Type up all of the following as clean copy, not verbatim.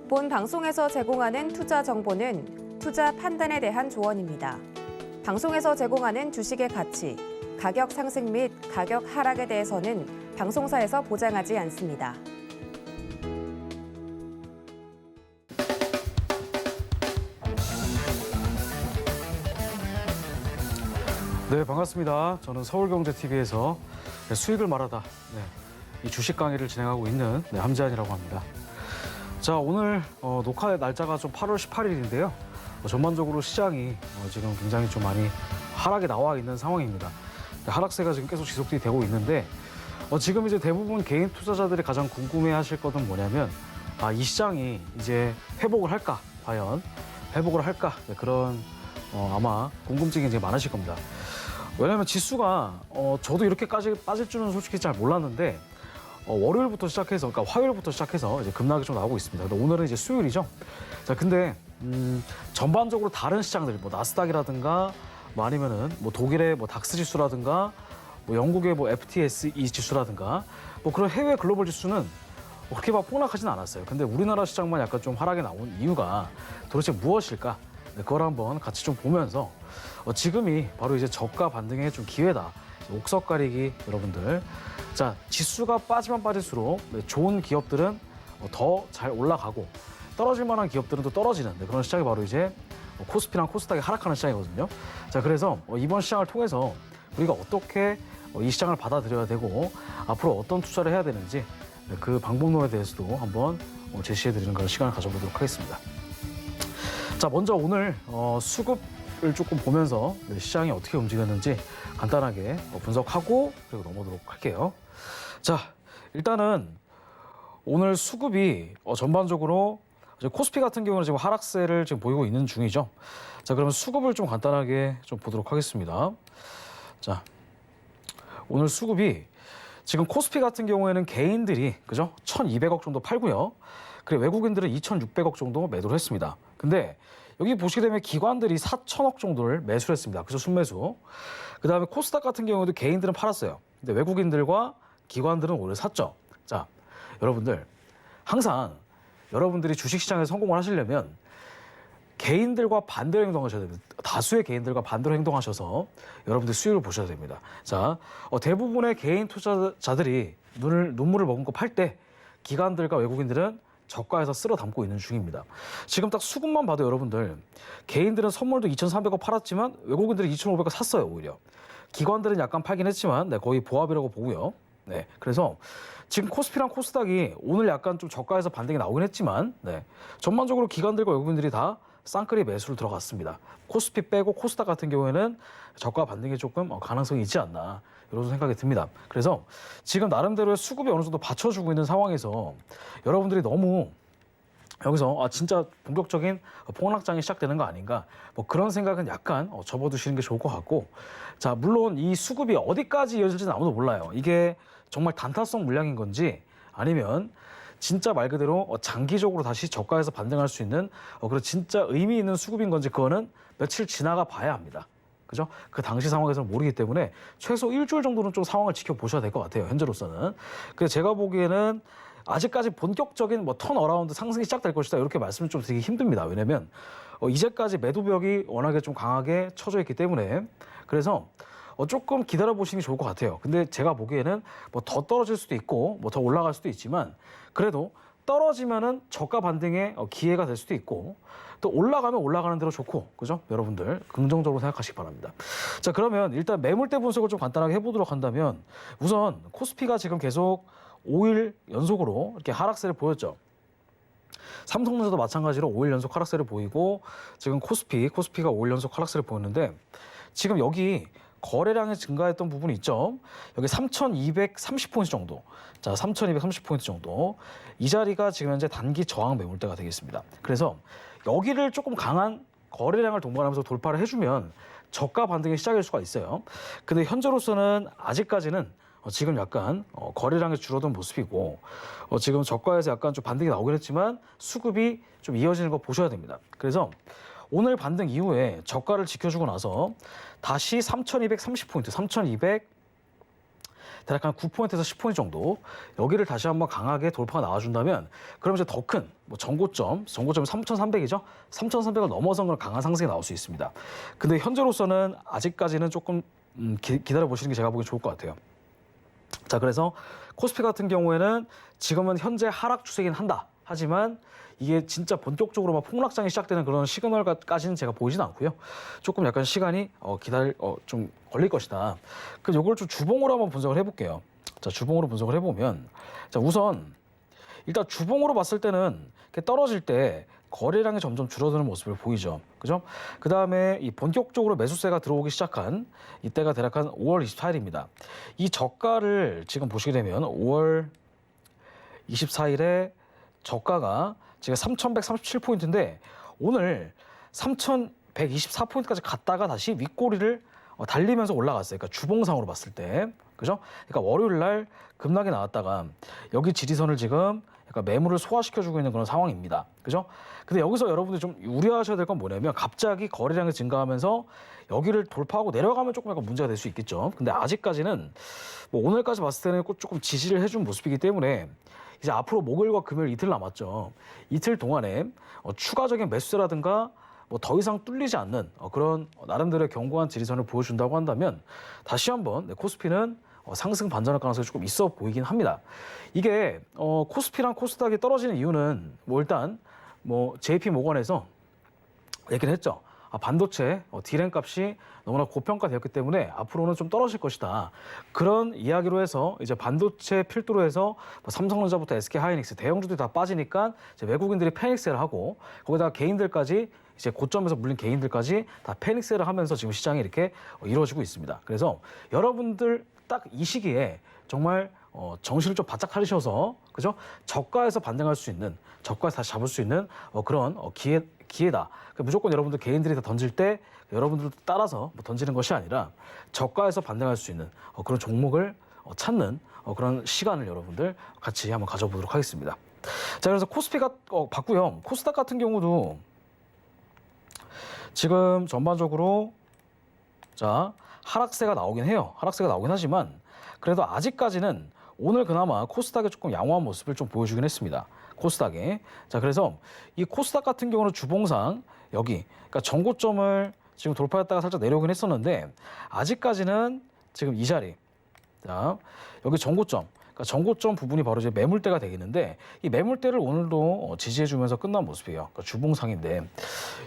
본 방송에서 제공하는 투자 정보는 투자 판단에 대한 조언입니다. 방송에서 제공하는 주식의 가치, 가격 상승 및 가격 하락에 대해서는 방송사에서 보장하지 않습니다. 네, 반갑습니다. 저는 서울경제TV에서 수익을 말하다 이 주식 강의를 진행하고 있는 함지한이라고 합니다. 자, 오늘 녹화 날짜가 좀 8월 18일인데요. 전반적으로 시장이 지금 굉장히 좀 많이 하락에 나와 있는 상황입니다. 하락세가 지금 계속 지속이 되고 있는데 지금 이제 대부분 개인 투자자들이 가장 궁금해하실 것은 뭐냐면 이 시장이 이제 회복을 할까? 과연 회복을 할까? 그런 아마 궁금증이 이제 많으실 겁니다. 왜냐하면 지수가 저도 이렇게까지 빠질 줄은 솔직히 잘 몰랐는데 월요일부터 시작해서, 그러니까 화요일부터 시작해서 이제 급락이 좀 나오고 있습니다. 근데 오늘은 이제 수요일이죠. 자, 근데 전반적으로 다른 시장들, 뭐 나스닥이라든가, 뭐 아니면은 뭐 독일의 뭐 닥스 지수라든가, 뭐 영국의 뭐 FTSE 지수라든가, 뭐 그런 해외 글로벌 지수는 그렇게 막 폭락하지는 않았어요. 근데 우리나라 시장만 약간 좀 하락에 나온 이유가 도대체 무엇일까? 그걸 한번 같이 좀 보면서 지금이 바로 이제 저가 반등의 좀 기회다. 옥석 가리기 여러분들. 자, 지수가 빠지면 빠질수록 좋은 기업들은 더 잘 올라가고 떨어질 만한 기업들은 또 떨어지는 그런 시장이 바로 이제 코스피랑 코스닥이 하락하는 시장이거든요. 자, 그래서 이번 시장을 통해서 우리가 어떻게 이 시장을 받아들여야 되고 앞으로 어떤 투자를 해야 되는지 그 방법론에 대해서도 한번 제시해드리는 그런 시간을 가져보도록 하겠습니다. 자, 먼저 오늘 수급을 조금 보면서 시장이 어떻게 움직였는지 간단하게 분석하고 그리고 넘어가도록 할게요. 자, 일단은 오늘 수급이 전반적으로 코스피 같은 경우는 지금 하락세를 지금 보이고 있는 중이죠. 자, 그러면 수급을 좀 간단하게 좀 보도록 하겠습니다. 자, 오늘 수급이 지금 코스피 같은 경우에는 개인들이 그죠? 1,200억 정도 팔고요. 그리고 외국인들은 2,600억 정도 매도를 했습니다. 근데 여기 보시게 되면 기관들이 4,000억 정도를 매수를 했습니다. 그래서 순매수. 그다음에 코스닥 같은 경우도 개인들은 팔았어요. 근데 외국인들과 기관들은 오히려 샀죠. 자, 여러분들 항상 여러분들이 주식시장에서 성공을 하시려면 개인들과 반대로 행동하셔야 됩니다. 다수의 개인들과 반대로 행동하셔서 여러분들 수익을 보셔야 됩니다. 자, 대부분의 개인 투자자들이 눈물을 머금고 팔 때 기관들과 외국인들은 저가에서 쓸어 담고 있는 중입니다. 지금 딱 수급만 봐도 여러분들 개인들은 선물도 2,300억 팔았지만 외국인들이 2,500억 샀어요. 오히려 기관들은 약간 팔긴 했지만 거의 보합이라고 보고요. 네, 그래서 지금 코스피랑 코스닥이 오늘 약간 좀 저가에서 반등이 나오긴 했지만 전반적으로 기관들과 외국인들이 다 쌍끌이 매수를 들어갔습니다. 코스피 빼고 코스닥 같은 경우에는 저가 반등이 조금 가능성이 있지 않나 이런 생각이 듭니다. 그래서 지금 나름대로의 수급이 어느 정도 받쳐주고 있는 상황에서 여러분들이 너무 여기서 진짜 본격적인 폭락장이 시작되는 거 아닌가 뭐 그런 생각은 약간 접어두시는 게 좋을 것 같고, 자, 물론 이 수급이 어디까지 이어질지는 아무도 몰라요. 이게 정말 단타성 물량인 건지 아니면 진짜 말 그대로 장기적으로 다시 저가에서 반등할 수 있는 그런 진짜 의미 있는 수급인 건지 그거는 며칠 지나가 봐야 합니다. 그죠? 그 당시 상황에서는 모르기 때문에 최소 일주일 정도는 좀 상황을 지켜보셔야 될 것 같아요. 현재로서는. 그래서 제가 보기에는 아직까지 본격적인 턴어라운드 상승이 시작될 것이다 이렇게 말씀을 좀 드리기 힘듭니다. 왜냐면 이제까지 매도벽이 워낙에 좀 강하게 쳐져 있기 때문에 그래서 조금 기다려 보시는 게 좋을 것 같아요. 근데 제가 보기에는 더 떨어질 수도 있고 더 올라갈 수도 있지만 그래도 떨어지면은 저가 반등의 기회가 될 수도 있고 또 올라가면 올라가는 대로 좋고 그죠? 여러분들 긍정적으로 생각하시기 바랍니다. 자, 그러면 일단 매물대 분석을 좀 간단하게 해보도록 한다면 우선 코스피가 지금 계속 5일 연속으로 이렇게 하락세를 보였죠. 삼성전자도 마찬가지로 5일 연속 하락세를 보이고 지금 코스피가 5일 연속 하락세를 보였는데 지금 여기 거래량이 증가했던 부분이 있죠. 여기 3,230포인트 정도. 자, 3,230포인트 정도. 이 자리가 지금 현재 단기 저항 매물대가 되겠습니다. 그래서 여기를 조금 강한 거래량을 동반하면서 돌파를 해주면 저가 반등의 시작일 수가 있어요. 근데 현재로서는 아직까지는 지금 약간 거래량이 줄어든 모습이고 지금 저가에서 약간 좀 반등이 나오긴 했지만 수급이 좀 이어지는 거 보셔야 됩니다. 그래서 오늘 반등 이후에 저가를 지켜주고 나서 다시 3,230포인트, 대략 한 9포인트에서 10포인트 정도 여기를 다시 한번 강하게 돌파가 나와준다면 그럼 이제 더 큰 뭐 전고점이 3,300이죠. 3,300을 넘어선 그런 강한 상승이 나올 수 있습니다. 근데 현재로서는 아직까지는 조금 기다려 보시는 게 제가 보기엔 좋을 것 같아요. 자, 그래서 코스피 같은 경우에는 지금은 현재 하락 추세긴 한다. 하지만 이게 진짜 본격적으로 막 폭락장이 시작되는 그런 시그널까지는 제가 보이진 않고요. 조금 약간 시간이 좀 걸릴 것이다. 그럼 이걸 좀 주봉으로 한번 분석을 해볼게요. 자, 주봉으로 분석을 해보면, 자, 우선 일단 주봉으로 봤을 때는 이렇게 떨어질 때 거래량이 점점 줄어드는 모습을 보이죠. 그죠? 그 다음에 이 본격적으로 매수세가 들어오기 시작한 이때가 대략 한 5월 24일입니다. 이 저가를 지금 보시게 되면 5월 24일에 저가가 지금 3,137포인트인데 오늘 3,124포인트까지 갔다가 다시 윗꼬리를 달리면서 올라갔어요. 그러니까 주봉상으로 봤을 때. 그죠? 그러니까 월요일 날 급락이 나왔다가 여기 지지선을 지금 약간 매물을 소화시켜주고 있는 그런 상황입니다. 그죠? 근데 여기서 여러분들이 좀 우려하셔야 될 건 뭐냐면 갑자기 거래량이 증가하면서 여기를 돌파하고 내려가면 조금 약간 문제가 될 수 있겠죠. 근데 아직까지는 뭐 오늘까지 봤을 때는 조금 지지를 해준 모습이기 때문에 이제 앞으로 목요일과 금요일 이틀 남았죠. 이틀 동안에 추가적인 매수세라든가 뭐 더 이상 뚫리지 않는 그런 나름대로의 견고한 지지선을 보여준다고 한다면 다시 한번 코스피는 상승 반전할 가능성이 조금 있어 보이긴 합니다. 이게 코스피랑 코스닥이 떨어지는 이유는 뭐 일단 뭐 JP 모건에서 얘기를 했죠. 반도체 D램 값이 너무나 고평가되었기 때문에 앞으로는 좀 떨어질 것이다. 그런 이야기로 해서 이제 반도체 필두로 해서 뭐 삼성전자부터 SK하이닉스 대형주들이 다 빠지니까 이제 외국인들이 패닉세를 하고 거기다가 개인들까지 이제 고점에서 물린 개인들까지 다 패닉세를 하면서 지금 시장이 이렇게 이루어지고 있습니다. 그래서 여러분들 딱 이 시기에 정말 정신을 좀 바짝 차리셔서 그죠? 저가에서 반등할 수 있는 저가에서 다시 잡을 수 있는 그런 기회다. 무조건 여러분들 개인들이 다 던질 때 여러분들도 따라서 뭐 던지는 것이 아니라 저가에서 반등할 수 있는 그런 종목을 찾는 그런 시간을 여러분들 같이 한번 가져보도록 하겠습니다. 자, 그래서 코스피가 봤고요. 코스닥 같은 경우도 지금 전반적으로 자 하락세가 나오긴 해요. 하락세가 나오긴 하지만 그래도 아직까지는 오늘 그나마 코스닥이 조금 양호한 모습을 좀 보여주긴 했습니다. 코스닥이. 자, 그래서 이 코스닥 같은 경우는 주봉상 여기 그러니까 전고점을 지금 돌파했다가 살짝 내려오긴 했었는데 아직까지는 지금 이 자리. 자, 여기 전고점. 그러니까 전고점 부분이 바로 이제 매물대가 되겠는데 이 매물대를 오늘도 지지해주면서 끝난 모습이에요. 그러니까 주봉상인데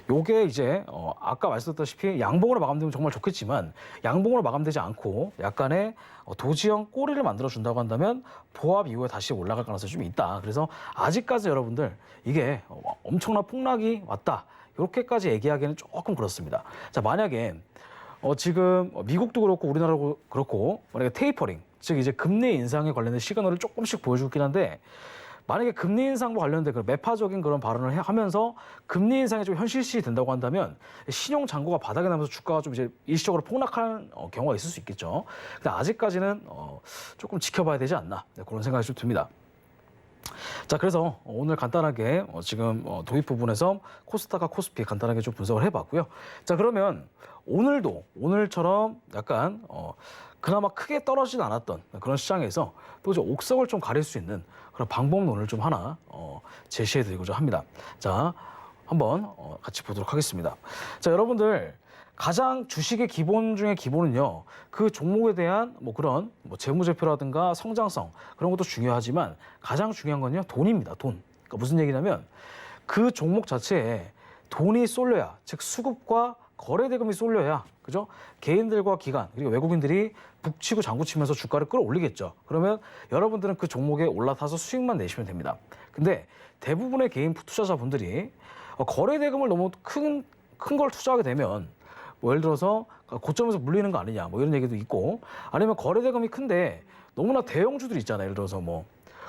요게 이제 아까 말씀드렸다시피 양봉으로 마감되면 정말 좋겠지만 양봉으로 마감되지 않고 약간의 도지형 꼬리를 만들어준다고 한다면 보합 이후에 다시 올라갈 가능성이 좀 있다. 그래서 아직까지 여러분들 이게 엄청난 폭락이 왔다. 이렇게까지 얘기하기에는 조금 그렇습니다. 자, 만약에 지금 미국도 그렇고 우리나라도 그렇고 만약에 테이퍼링 즉 이제 금리 인상에 관련된 시그널을 조금씩 보여주긴 한데 만약에 금리 인상과 관련된 그 매파적인 그런 발언을 하면서 금리 인상이 좀 현실시 된다고 한다면 신용 잔고가 바닥에 나면서 주가가 좀 이제 일시적으로 폭락하는 경우가 있을 수 있겠죠. 근데 아직까지는 조금 지켜봐야 되지 않나 그런 생각이 좀 듭니다. 자, 그래서 오늘 간단하게 지금 도입 부분에서 코스닥과 코스피 간단하게 좀 분석을 해봤고요. 자, 그러면 오늘도 오늘처럼 약간 그나마 크게 떨어지진 않았던 그런 시장에서 또 이제 옥석을 좀 가릴 수 있는 그런 방법론을 좀 하나 제시해드리고자 합니다. 자, 한번 같이 보도록 하겠습니다. 자, 여러분들 가장 주식의 기본 중에 기본은요, 그 종목에 대한 뭐 그런 뭐 재무제표라든가 성장성 그런 것도 중요하지만 가장 중요한 건요, 돈입니다. 돈. 그러니까 무슨 얘기냐면 그 종목 자체에 돈이 쏠려야, 즉 수급과 거래 대금이 쏠려야, 그죠? 개인들과 기관 그리고 외국인들이 북치고 장구치면서 주가를 끌어올리겠죠. 그러면 여러분들은 그 종목에 올라타서 수익만 내시면 됩니다. 근데 대부분의 개인 투자자분들이 거래 대금을 너무 큰 걸 투자하게 되면 뭐 예를 들어서 고점에서 물리는 거 아니냐 뭐 이런 얘기도 있고 아니면 거래 대금이 큰데 너무나 대형주들 있잖아요. 예를 들어서 뭐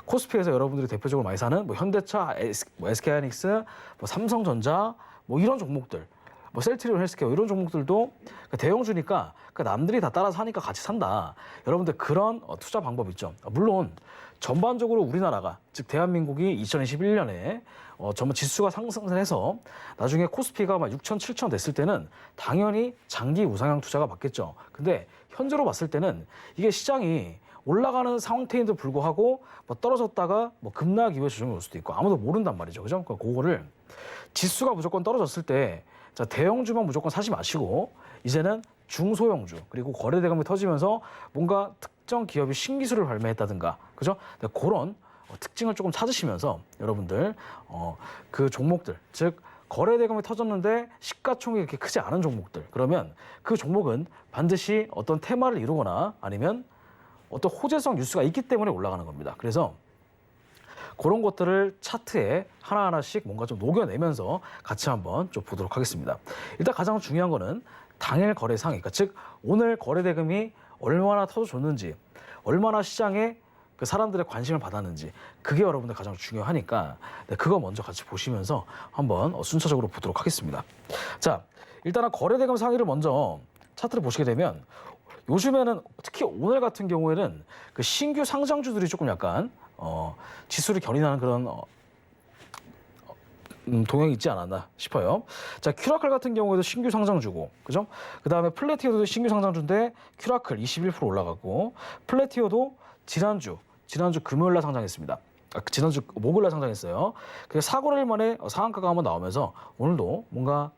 코스피에서 여러분들이 대표적으로 많이 사는 뭐 현대차, SK하이닉스, 뭐 삼성전자 뭐 이런 종목들 뭐 셀트리온 헬스케어 이런 종목들도 대형주니까 남들이 다 따라서 하니까 같이 산다. 여러분들 그런 투자 방법 있죠. 물론 전반적으로 우리나라가 즉 대한민국이 2021년에 전반 지수가 상승을 해서 나중에 코스피가 막 6천, 7천 됐을 때는 당연히 장기 우상향 투자가 맞겠죠. 근데 현재로 봤을 때는 이게 시장이 올라가는 상태인데도 불구하고 뭐 떨어졌다가 뭐 급락 이후에 조정이 올 수도 있고 아무도 모른단 말이죠. 그죠? 그러니까 그거를 지수가 무조건 떨어졌을 때 자, 대형주만 무조건 사지 마시고 이제는 중소형주 그리고 거래대금이 터지면서 뭔가 특정 기업이 신기술을 발매했다든가 그죠? 네, 그런 특징을 조금 찾으시면서 여러분들 그 종목들 즉 거래대금이 터졌는데 시가총액이 이렇게 크지 않은 종목들 그러면 그 종목은 반드시 어떤 테마를 이루거나 아니면 어떤 호재성 뉴스가 있기 때문에 올라가는 겁니다. 그래서 그런 것들을 차트에 하나하나씩 뭔가 좀 녹여내면서 같이 한번 좀 보도록 하겠습니다. 일단 가장 중요한 거는 당일 거래 상위, 그러니까 즉 오늘 거래대금이 얼마나 터져줬는지, 얼마나 시장에 그 사람들의 관심을 받았는지 그게 여러분들 가장 중요하니까 네, 그거 먼저 같이 보시면서 한번 순차적으로 보도록 하겠습니다. 자, 일단은 거래대금 상위를 먼저 차트를 보시게 되면 요즘에는 특히 오늘 같은 경우에는 그 신규 상장주들이 조금 약간 지수를 견인하는 그런 동향이 있지 않았나 싶어요. 자, 큐라클 같은 경우에도 신규 상장주고, 그죠? 그 다음에 플래티오도 신규 상장주인데 큐라클 21% 올라가고, 플래티오도 지난주 금요일날 상장했습니다. 지난주 목요일날 상장했어요. 그게 4거래일 만에 상한가가 한번 나오면서 오늘도 뭔가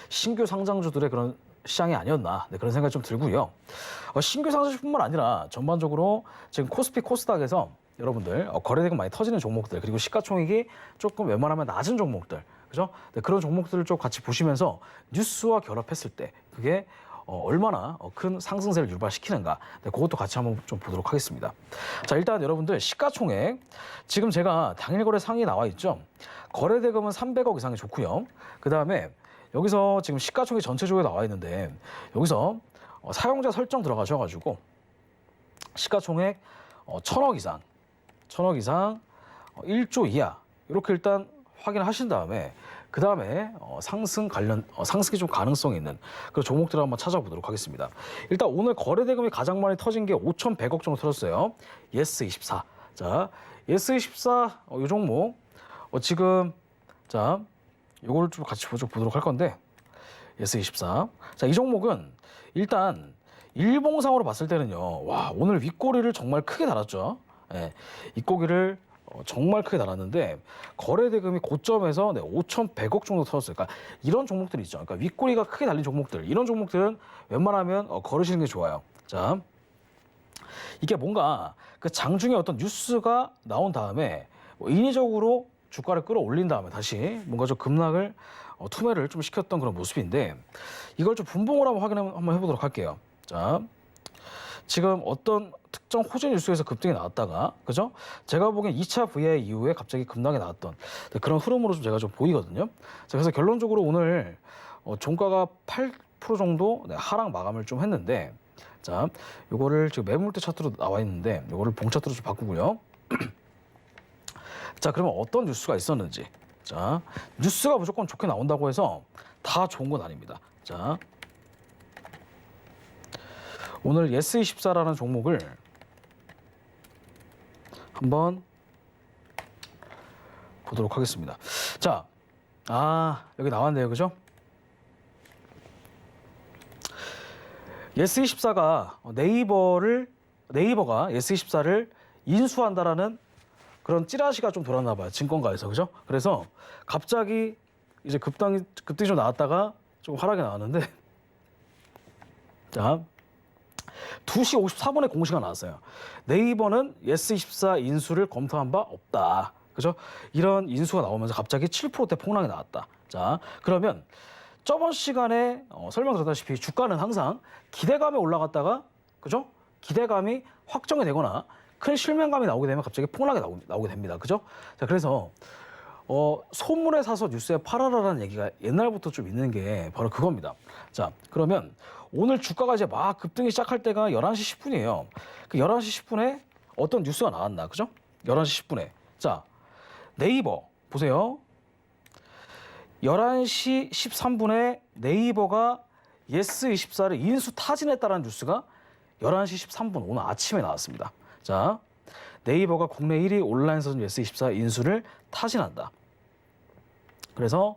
신규 상장주들의 그런 시장이 아니었나 네, 그런 생각이 좀 들고요. 신규 상장주뿐만 아니라 전반적으로 지금 코스피 코스닥에서 여러분들 거래대금 많이 터지는 종목들 그리고 시가총액이 조금 웬만하면 낮은 종목들 그죠? 네, 그런 종목들을 좀 같이 보시면서 뉴스와 결합했을 때 그게 얼마나 큰 상승세를 유발시키는가 네, 그것도 같이 한번 좀 보도록 하겠습니다. 자, 일단 여러분들 시가총액 지금 제가 당일거래 상위에 나와 있죠. 거래대금은 300억 이상이 좋고요. 그 다음에 여기서 지금 시가총액 전체적으로 나와 있는데 여기서 사용자 설정 들어가셔가지고 시가총액 1,000억 이상 1조 이하 이렇게 일단 확인하신 다음에 그 다음에 상승이 좀 가능성이 있는 그런 종목들을 한번 찾아보도록 하겠습니다. 일단 오늘 거래대금이 가장 많이 터진 게 5,100억 정도 터졌어요. 예스24. 자, 예스24 이 종목 지금 자 이걸 좀 같이 보도록 할 건데 예스24. 자, 이 종목은 일단 일봉상으로 봤을 때는요. 와, 오늘 윗꼬리를 정말 크게 달았죠. 예, 윗꼬리를 정말 크게 달았는데 거래대금이 고점에서 5,100억 정도 터졌어요. 그러니까 이런 종목들이 있죠. 그러니까 윗꼬리가 크게 달린 종목들, 이런 종목들은 웬만하면 거르시는 게 좋아요. 자, 이게 뭔가 그 장중에 어떤 뉴스가 나온 다음에 인위적으로 주가를 끌어올린 다음에 다시 뭔가 좀 급락을 투매를 좀 시켰던 그런 모습인데 이걸 좀 분봉을 한번 해보도록 할게요. 자, 지금 어떤 특정 호재 뉴스에서 급등이 나왔다가 그죠? 제가 보기엔 2차 VI 이후에 갑자기 급락이 나왔던 그런 흐름으로 좀 제가 좀 보이거든요. 자, 그래서 결론적으로 오늘 종가가 8% 정도 하락 마감을 좀 했는데 자, 요거를 지금 매물대 차트로 나와 있는데 요거를 봉 차트로 좀 바꾸고요. 자, 그러면 어떤 뉴스가 있었는지. 자, 뉴스가 무조건 좋게 나온다고 해서 다 좋은 건 아닙니다. 자, 오늘 예스24라는 종목을 한번 보도록 하겠습니다. 자, 여기 나왔네요. 그죠? 예스24가 네이버가 예스24를 인수한다라는 그런 찌라시가 좀 돌았나 봐요. 증권가에서. 그죠? 그래서 갑자기 이제 급등이 좀 나왔다가 좀 하락이 나왔는데 자, 2시 54분에 공시가 나왔어요. 네이버는 예스24 인수를 검토한 바 없다. 그죠? 이런 인수가 나오면서 갑자기 7%대 폭락이 나왔다. 자, 그러면 저번 시간에 설명드렸다시피 주가는 항상 기대감에 올라갔다가 그죠? 기대감이 확정이 되거나 큰 실망감이 나오게 되면 갑자기 폭락이 나오게 됩니다. 그죠? 자, 그래서 소문에 사서 뉴스에 팔아라라는 얘기가 옛날부터 좀 있는 게 바로 그겁니다. 자, 그러면 오늘 주가가 이제 막 급등이 시작할 때가 11시 10분이에요. 그 11시 10분에 어떤 뉴스가 나왔나, 그죠? 11시 10분에. 자, 네이버 보세요. 11시 13분에 네이버가 예스24를 인수 타진했다는 뉴스가 11시 13분 오늘 아침에 나왔습니다. 자, 네이버가 국내 1위 온라인 서점 예스24 인수를 타진한다. 그래서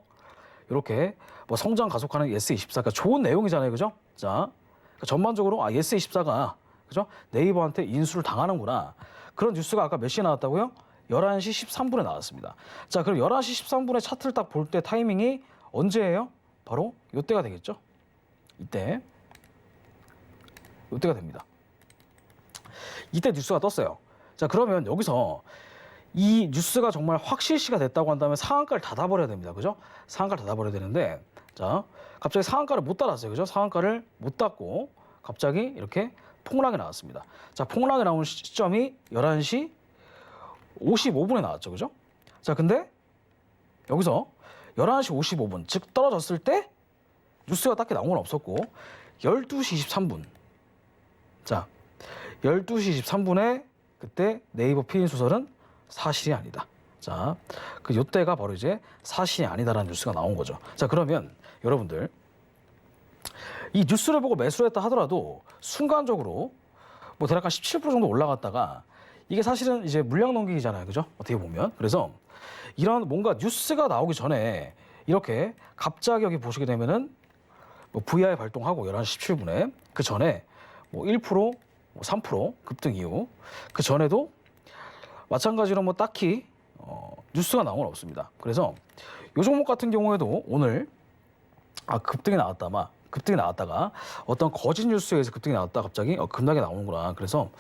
이렇게 뭐 성장 가속하는 예스24가 좋은 내용이잖아요, 그죠? 자, 그러니까 전반적으로 예스24가 그죠? 네이버한테 인수를 당하는구나. 그런 뉴스가 아까 몇 시에 나왔다고요? 11시 13분에 나왔습니다. 자, 그럼 11시 13분에 차트를 딱 볼 때 타이밍이 언제예요? 바로 이때가 되겠죠? 이때가 됩니다. 이때 뉴스가 떴어요. 자, 그러면 여기서 이 뉴스가 정말 확실시가 됐다고 한다면 상한가를 닫아버려야 됩니다. 그죠? 상한가를 닫아버려야 되는데, 자, 갑자기 상한가를 못 닫았어요. 그죠? 상한가를 못 닫고 갑자기 이렇게 폭락이 나왔습니다. 자, 폭락이 나온 시점이 11시 55분에 나왔죠. 그죠? 자, 근데 여기서 11시 55분, 즉 떨어졌을 때 뉴스가 딱히 나온 건 없었고 12시 23분. 자, 12시 23분에 그때 네이버 피인 수설은 사실이 아니다. 자, 그 요때가 바로 이제 사실이 아니다라는 뉴스가 나온 거죠. 자, 그러면 여러분들 이 뉴스를 보고 매수를 했다 하더라도 순간적으로 뭐 대략 한 17% 정도 올라갔다가 이게 사실은 이제 물량 넘기기잖아요. 그죠? 어떻게 보면. 그래서 이런 뭔가 뉴스가 나오기 전에 이렇게 갑자기 여기 보시게 되면은 뭐 VI 발동하고 11시 17분에 그 전에 뭐 1%, 뭐 3% 급등 이후 그 전에도 마찬가지로 뭐 딱히 뉴스가 나온 건 없습니다. 그래서 이 종목 같은 경우에도 오늘 급등이 나왔다가 어떤 거짓 뉴스에 의해서 급등이 나왔다 갑자기 급락이 나오는구나. 그래서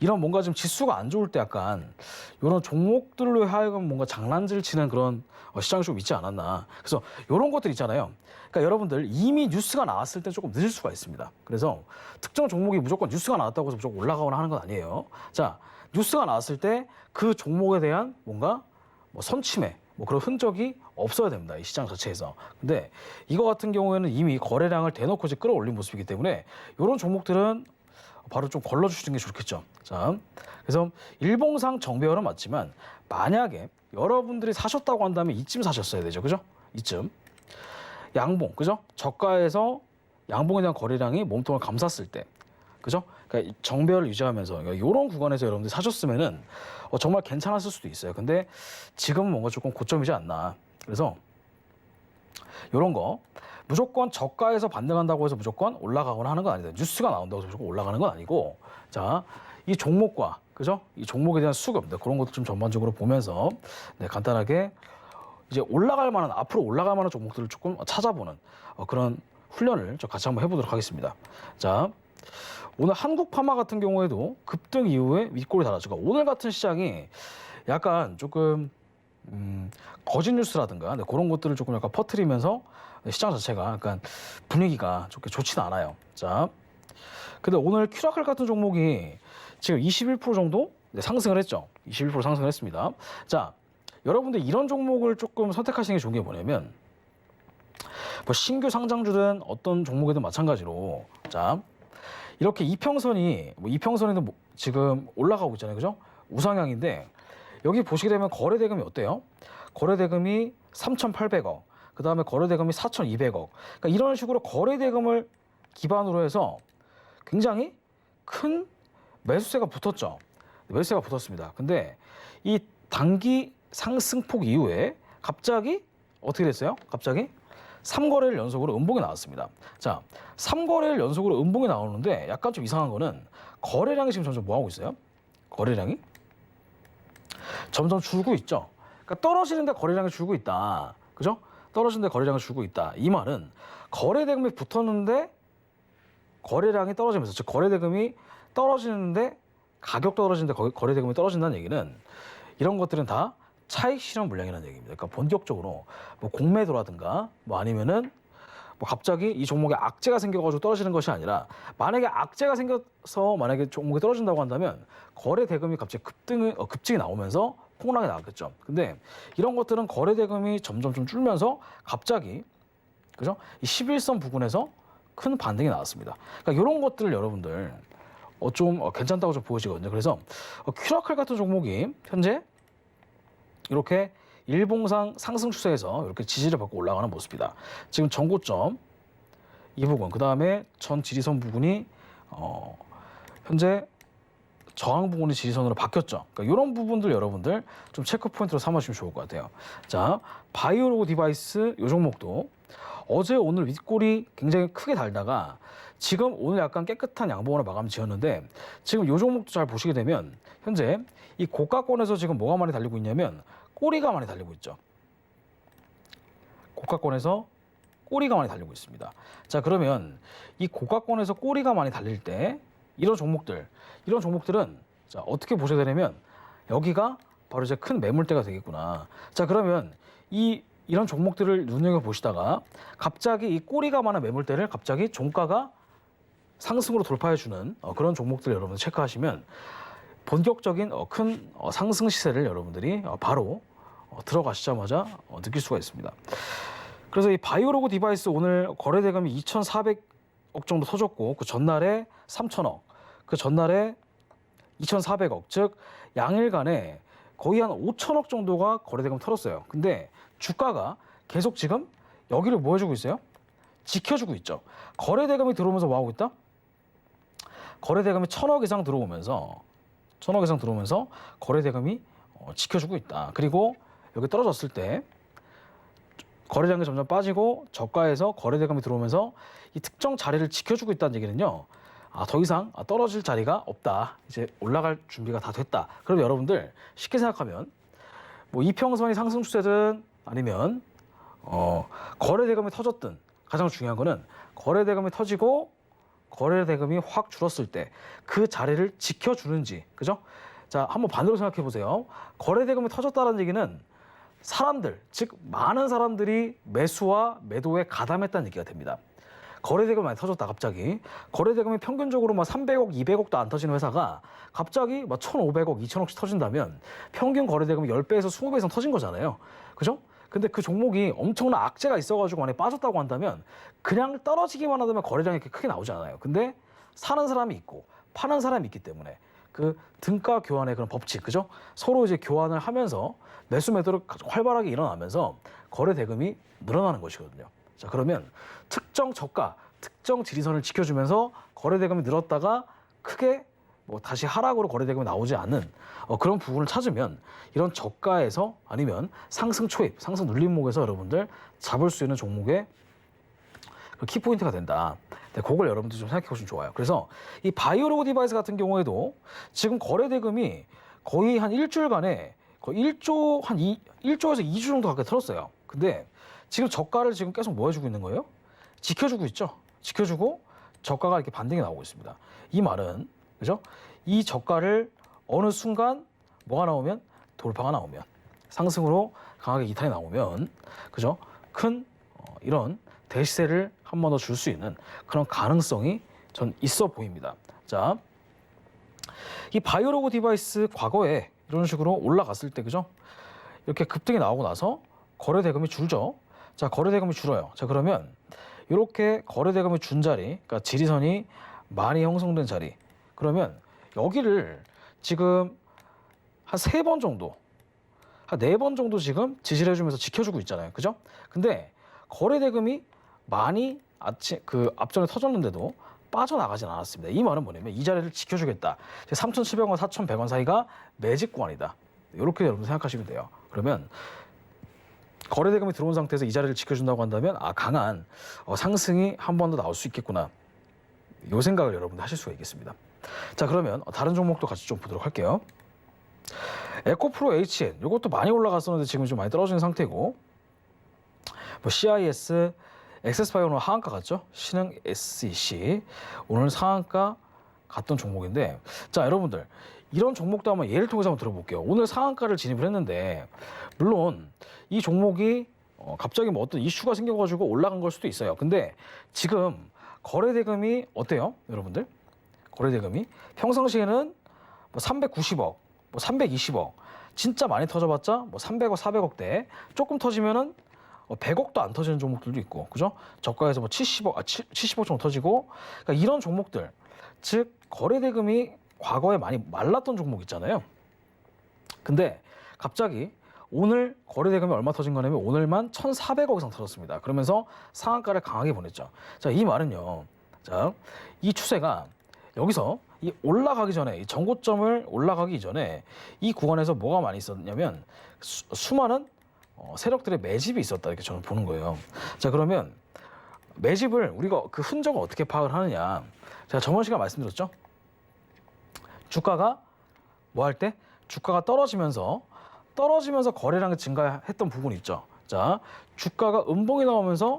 이런 뭔가 좀 지수가 안 좋을 때 약간 이런 종목들로 하여금 뭔가 장난질 치는 그런 시장이 좀 있지 않았나. 그래서 이런 것들 있잖아요. 그러니까 여러분들 이미 뉴스가 나왔을 때 조금 늦을 수가 있습니다. 그래서 특정 종목이 무조건 뉴스가 나왔다고 해서 무조건 올라가거나 하는 건 아니에요. 자, 뉴스가 나왔을 때 그 종목에 대한 뭔가 뭐 선침해 뭐 그런 흔적이 없어야 됩니다. 이 시장 자체에서. 근데 이거 같은 경우에는 이미 거래량을 대놓고 이제 끌어올린 모습이기 때문에 이런 종목들은 바로 좀 걸러주시는 게 좋겠죠. 자, 그래서 일봉상 정배열은 맞지만 만약에 여러분들이 사셨다고 한다면 이쯤 사셨어야 되죠. 그죠? 이쯤. 양봉, 그죠? 저가에서 양봉에 대한 거래량이 몸통을 감쌌을 때. 그죠? 그러니까 정배열을 유지하면서 이런 구간에서 여러분들이 사셨으면은 정말 괜찮았을 수도 있어요. 근데 지금은 뭔가 조금 고점이지 않나. 그래서 이런 거 무조건 저가에서 반등한다고 해서 무조건 올라가거나 하는 건 아니다. 뉴스가 나온다고 해서 무조건 올라가는 건 아니고, 자, 이 종목과 그죠? 이 종목에 대한 수급 그런 것도 좀 전반적으로 보면서 간단하게 이제 앞으로 올라갈 만한 종목들을 조금 찾아보는 그런 훈련을 같이 한번 해보도록 하겠습니다. 자, 오늘 한국파마 같은 경우에도 급등 이후에 윗골이 달아지고 오늘 같은 시장이 약간 조금 거짓 뉴스라든가 그런 것들을 조금 약간 퍼뜨리면서 시장 자체가 약간 분위기가 좋지는 않아요. 자, 근데 오늘 큐라클 같은 종목이 지금 21% 정도 상승을 했죠. 21% 상승을 했습니다. 자, 여러분들 이런 종목을 조금 선택하시는 게 좋은 게 뭐냐면 뭐 신규 상장주든 어떤 종목이든 마찬가지로 자, 이렇게 이평선에도 지금 올라가고 있잖아요. 그죠? 우상향인데 여기 보시게 되면 거래대금이 어때요? 거래대금이 3,800억, 그 다음에 거래대금이 4,200억. 그러니까 이런 식으로 거래대금을 기반으로 해서 굉장히 큰 매수세가 붙었죠. 매수세가 붙었습니다. 근데 이 단기 상승폭 이후에 갑자기 어떻게 됐어요? 갑자기 3거래일 연속으로 음봉이 나왔습니다. 자, 3거래일 연속으로 음봉이 나오는데 약간 좀 이상한 거는 거래량이 지금 점점 뭐 하고 있어요? 거래량이 점점 줄고 있죠. 그러니까 떨어지는데 거래량이 줄고 있다. 그죠? 떨어지는데 거래량이 줄고 있다. 이 말은 거래대금이 붙었는데 거래량이 떨어지면서, 즉 거래대금이 떨어지는데 가격 떨어지는데 거래대금이 떨어진다는 얘기는 이런 것들은 다 차익 실현 물량이라는 얘기입니다. 그러니까 본격적으로 뭐 공매도라든가 뭐 아니면은 뭐 갑자기 이 종목에 악재가 생겨가지고 떨어지는 것이 아니라 만약에 악재가 생겨서 만약에 종목이 떨어진다고 한다면 거래 대금이 갑자기 급증이 나오면서 폭락이 나왔겠죠. 근데 이런 것들은 거래 대금이 점점 좀 줄면서 갑자기 그죠? 이 11선 부근에서 큰 반등이 나왔습니다. 그러니까 이런 것들을 여러분들 좀 괜찮다고 좀 보여지거든요. 그래서 큐라클 같은 종목이 현재 이렇게 일봉상 상승 추세에서 이렇게 지지를 받고 올라가는 모습이다. 지금 전고점 이 부분, 그 다음에 전 지지선 부분이 현재 저항 부분이 지지선으로 바뀌었죠. 그러니까 이런 부분들 여러분들 좀 체크 포인트로 삼으시면 좋을 것 같아요. 자, 바이오로그 디바이스 이 종목도 어제 오늘 윗골이 굉장히 크게 달다가 지금 오늘 약간 깨끗한 양봉으로 마감 지었는데 지금 요 종목도 잘 보시게 되면 현재 이 고가권에서 지금 뭐가 많이 달리고 있냐면 꼬리가 많이 달리고 있죠. 고가권에서 꼬리가 많이 달리고 있습니다. 자, 그러면 이 고가권에서 꼬리가 많이 달릴 때 이런 종목들은 자, 어떻게 보셔야 되냐면 여기가 바로 이제 큰 매물대가 되겠구나. 자, 그러면 이런 종목들을 눈여겨 보시다가 갑자기 이 꼬리가 많은 매물대를 갑자기 종가가 상승으로 돌파해 주는 그런 종목들 여러분 체크하시면 본격적인 큰 상승 시세를 여러분들이 바로 들어가시자마자 느낄 수가 있습니다. 그래서 이 바이오로그 디바이스 오늘 거래 대금이 2,400억 정도 터졌고 그 전날에 3,000억, 그 전날에 2,400억, 즉 양일간에 거의 한 5,000억 정도가 거래 대금 털었어요. 근데 주가가 계속 지금 여기를 뭐 해주고 있어요? 지켜주고 있죠. 거래 대금이 들어오면서 뭐 하고 있다? 거래 대금이 1,000억 이상 들어오면서 거래 대금이 지켜주고 있다. 그리고 여기 떨어졌을 때 거래량이 점점 빠지고 저가에서 거래 대금이 들어오면서 이 특정 자리를 지켜주고 있다는 얘기는요. 더 이상 떨어질 자리가 없다. 이제 올라갈 준비가 다 됐다. 그럼 여러분들 쉽게 생각하면 뭐 이평선이 상승 추세든 아니면 거래 대금이 터졌든 가장 중요한 거는 거래 대금이 터지고 거래 대금이 확 줄었을 때 그 자리를 지켜주는지, 그죠? 자, 한번 반대로 생각해 보세요. 거래 대금이 터졌다는 얘기는 사람들, 즉 많은 사람들이 매수와 매도에 가담했다는 얘기가 됩니다. 거래 대금이 많이 터졌다 갑자기. 거래 대금이 평균적으로 막 300억, 200억도 안 터지는 회사가 갑자기 막 1,500억, 2,000억씩 터진다면 평균 거래 대금이 10배에서 20배 이상 터진 거잖아요. 그죠? 근데 그 종목이 엄청난 악재가 있어가지고 만약에 빠졌다고 한다면 그냥 떨어지기만 하다면 거래량이 이렇게 크게 나오지 않아요. 근데 사는 사람이 있고 파는 사람이 있기 때문에 그 등가 교환의 그런 법칙, 그죠? 서로 이제 교환을 하면서 매수 매도를 활발하게 일어나면서 거래 대금이 늘어나는 것이거든요. 자, 그러면 특정 저가, 특정 지리선을 지켜주면서 거래 대금이 늘었다가 크게 뭐 다시 하락으로 거래 대금이 나오지 않는 그런 부분을 찾으면 이런 저가에서 아니면 상승 초입, 상승 눌림목에서 여러분들 잡을 수 있는 종목의 키포인트가 된다. 네, 그걸 여러분들 좀 생각해 보시면 좋아요. 그래서 이 바이오로그 디바이스 같은 경우에도 지금 거래 대금이 거의 한 일주일간에 거의 1조에서 2조 정도 가까이 털었어요. 근데 지금 저가를 지금 계속 뭐 해주고 있는 거예요? 지켜주고 있죠. 지켜주고 저가가 이렇게 반등이 나오고 있습니다. 이 말은, 그죠? 이 저가를 어느 순간 뭐가 나오면, 돌파가 나오면, 상승으로 강하게 이탈이 나오면, 그죠? 큰 이런 대시세를 한 번 더 줄 수 있는 그런 가능성이 전 있어 보입니다. 자, 이 바이오로그 디바이스 과거에 이런 식으로 올라갔을 때, 그죠? 이렇게 급등이 나오고 나서 거래 대금이 줄죠. 자, 거래 대금이 줄어요. 자, 그러면 이렇게 거래 대금이 준 자리, 그러니까 지리선이 많이 형성된 자리, 그러면 여기를 지금 한 3번 정도, 한 4번 정도 지금 지지를 해주면서 지켜주고 있잖아요. 그죠? 근데 거래 대금이 많이 앞전에 터졌는데도 빠져나가진 않았습니다. 이 말은 뭐냐면 이 자리를 지켜주겠다. 3,700원, 4,100원 사이가 매직 구간이다. 이렇게 여러분 생각하시면 돼요. 그러면 거래 대금이 들어온 상태에서 이 자리를 지켜준다고 한다면 강한 상승이 한 번 더 나올 수 있겠구나. 이 생각을 여러분들 하실 수가 있겠습니다. 자, 그러면 다른 종목도 같이 좀 보도록 할게요. 에코프로 HN, 이것도 많이 올라갔었는데 지금 좀 많이 떨어지는 상태고, 뭐 CIS, 엑세스바이오는 하한가 갔죠? 신흥 SEC 오늘 상한가 갔던 종목인데, 자, 여러분들 이런 종목도 한번 예를 통해서 한번 들어볼게요. 오늘 상한가를 진입을 했는데 물론 이 종목이 갑자기 뭐 어떤 이슈가 생겨가지고 올라간 걸 수도 있어요. 근데 지금 거래 대금이 어때요, 여러분들? 거래 대금이 평상시에는 뭐 390억, 뭐 320억, 진짜 많이 터져봤자 뭐 300억, 400억대, 조금 터지면은 100억도 안 터지는 종목들도 있고, 그죠? 저가에서 뭐 70억 정도 터지고, 그러니까 이런 종목들, 즉 거래 대금이 과거에 많이 말랐던 종목 있잖아요. 근데 갑자기 오늘 거래 대금이 얼마 터진 거냐면 오늘만 1,400억 이상 터졌습니다. 그러면서 상한가를 강하게 보냈죠. 자, 이 말은요. 자, 이 추세가 여기서 이 올라가기 전에, 이 전고점을 올라가기 전에 이 구간에서 뭐가 많이 있었냐면 수많은 세력들의 매집이 있었다, 이렇게 저는 보는 거예요. 자, 그러면 매집을 우리가 그 흔적을 어떻게 파악을 하느냐. 제가 저번 시간 말씀드렸죠. 주가가 뭐 할 때? 주가가 떨어지면서 거래량이 증가했던 부분 있죠. 자, 주가가 음봉이 나오면서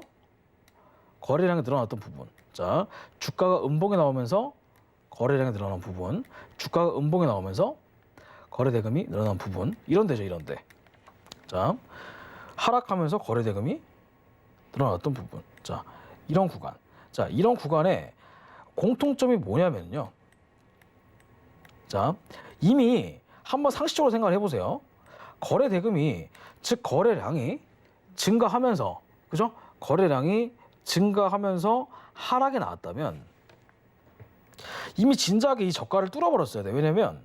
거래량이 늘어났던 부분. 자, 주가가 음봉이 나오면서 거래량이 늘어난 부분. 주가가 음봉이 나오면서 거래 대금이 늘어난 부분. 이런 데죠, 이런 데. 자, 하락하면서 거래 대금이 늘어났던 부분. 자, 이런 구간. 자, 이런 구간에 공통점이 뭐냐면요. 자, 이미 한번 상식적으로 생각을 해보세요. 거래 대금이, 즉 거래량이 증가하면서, 그죠? 거래량이 증가하면서 하락이 나왔다면 이미 진작에 이 저가를 뚫어버렸어야 돼요. 왜냐면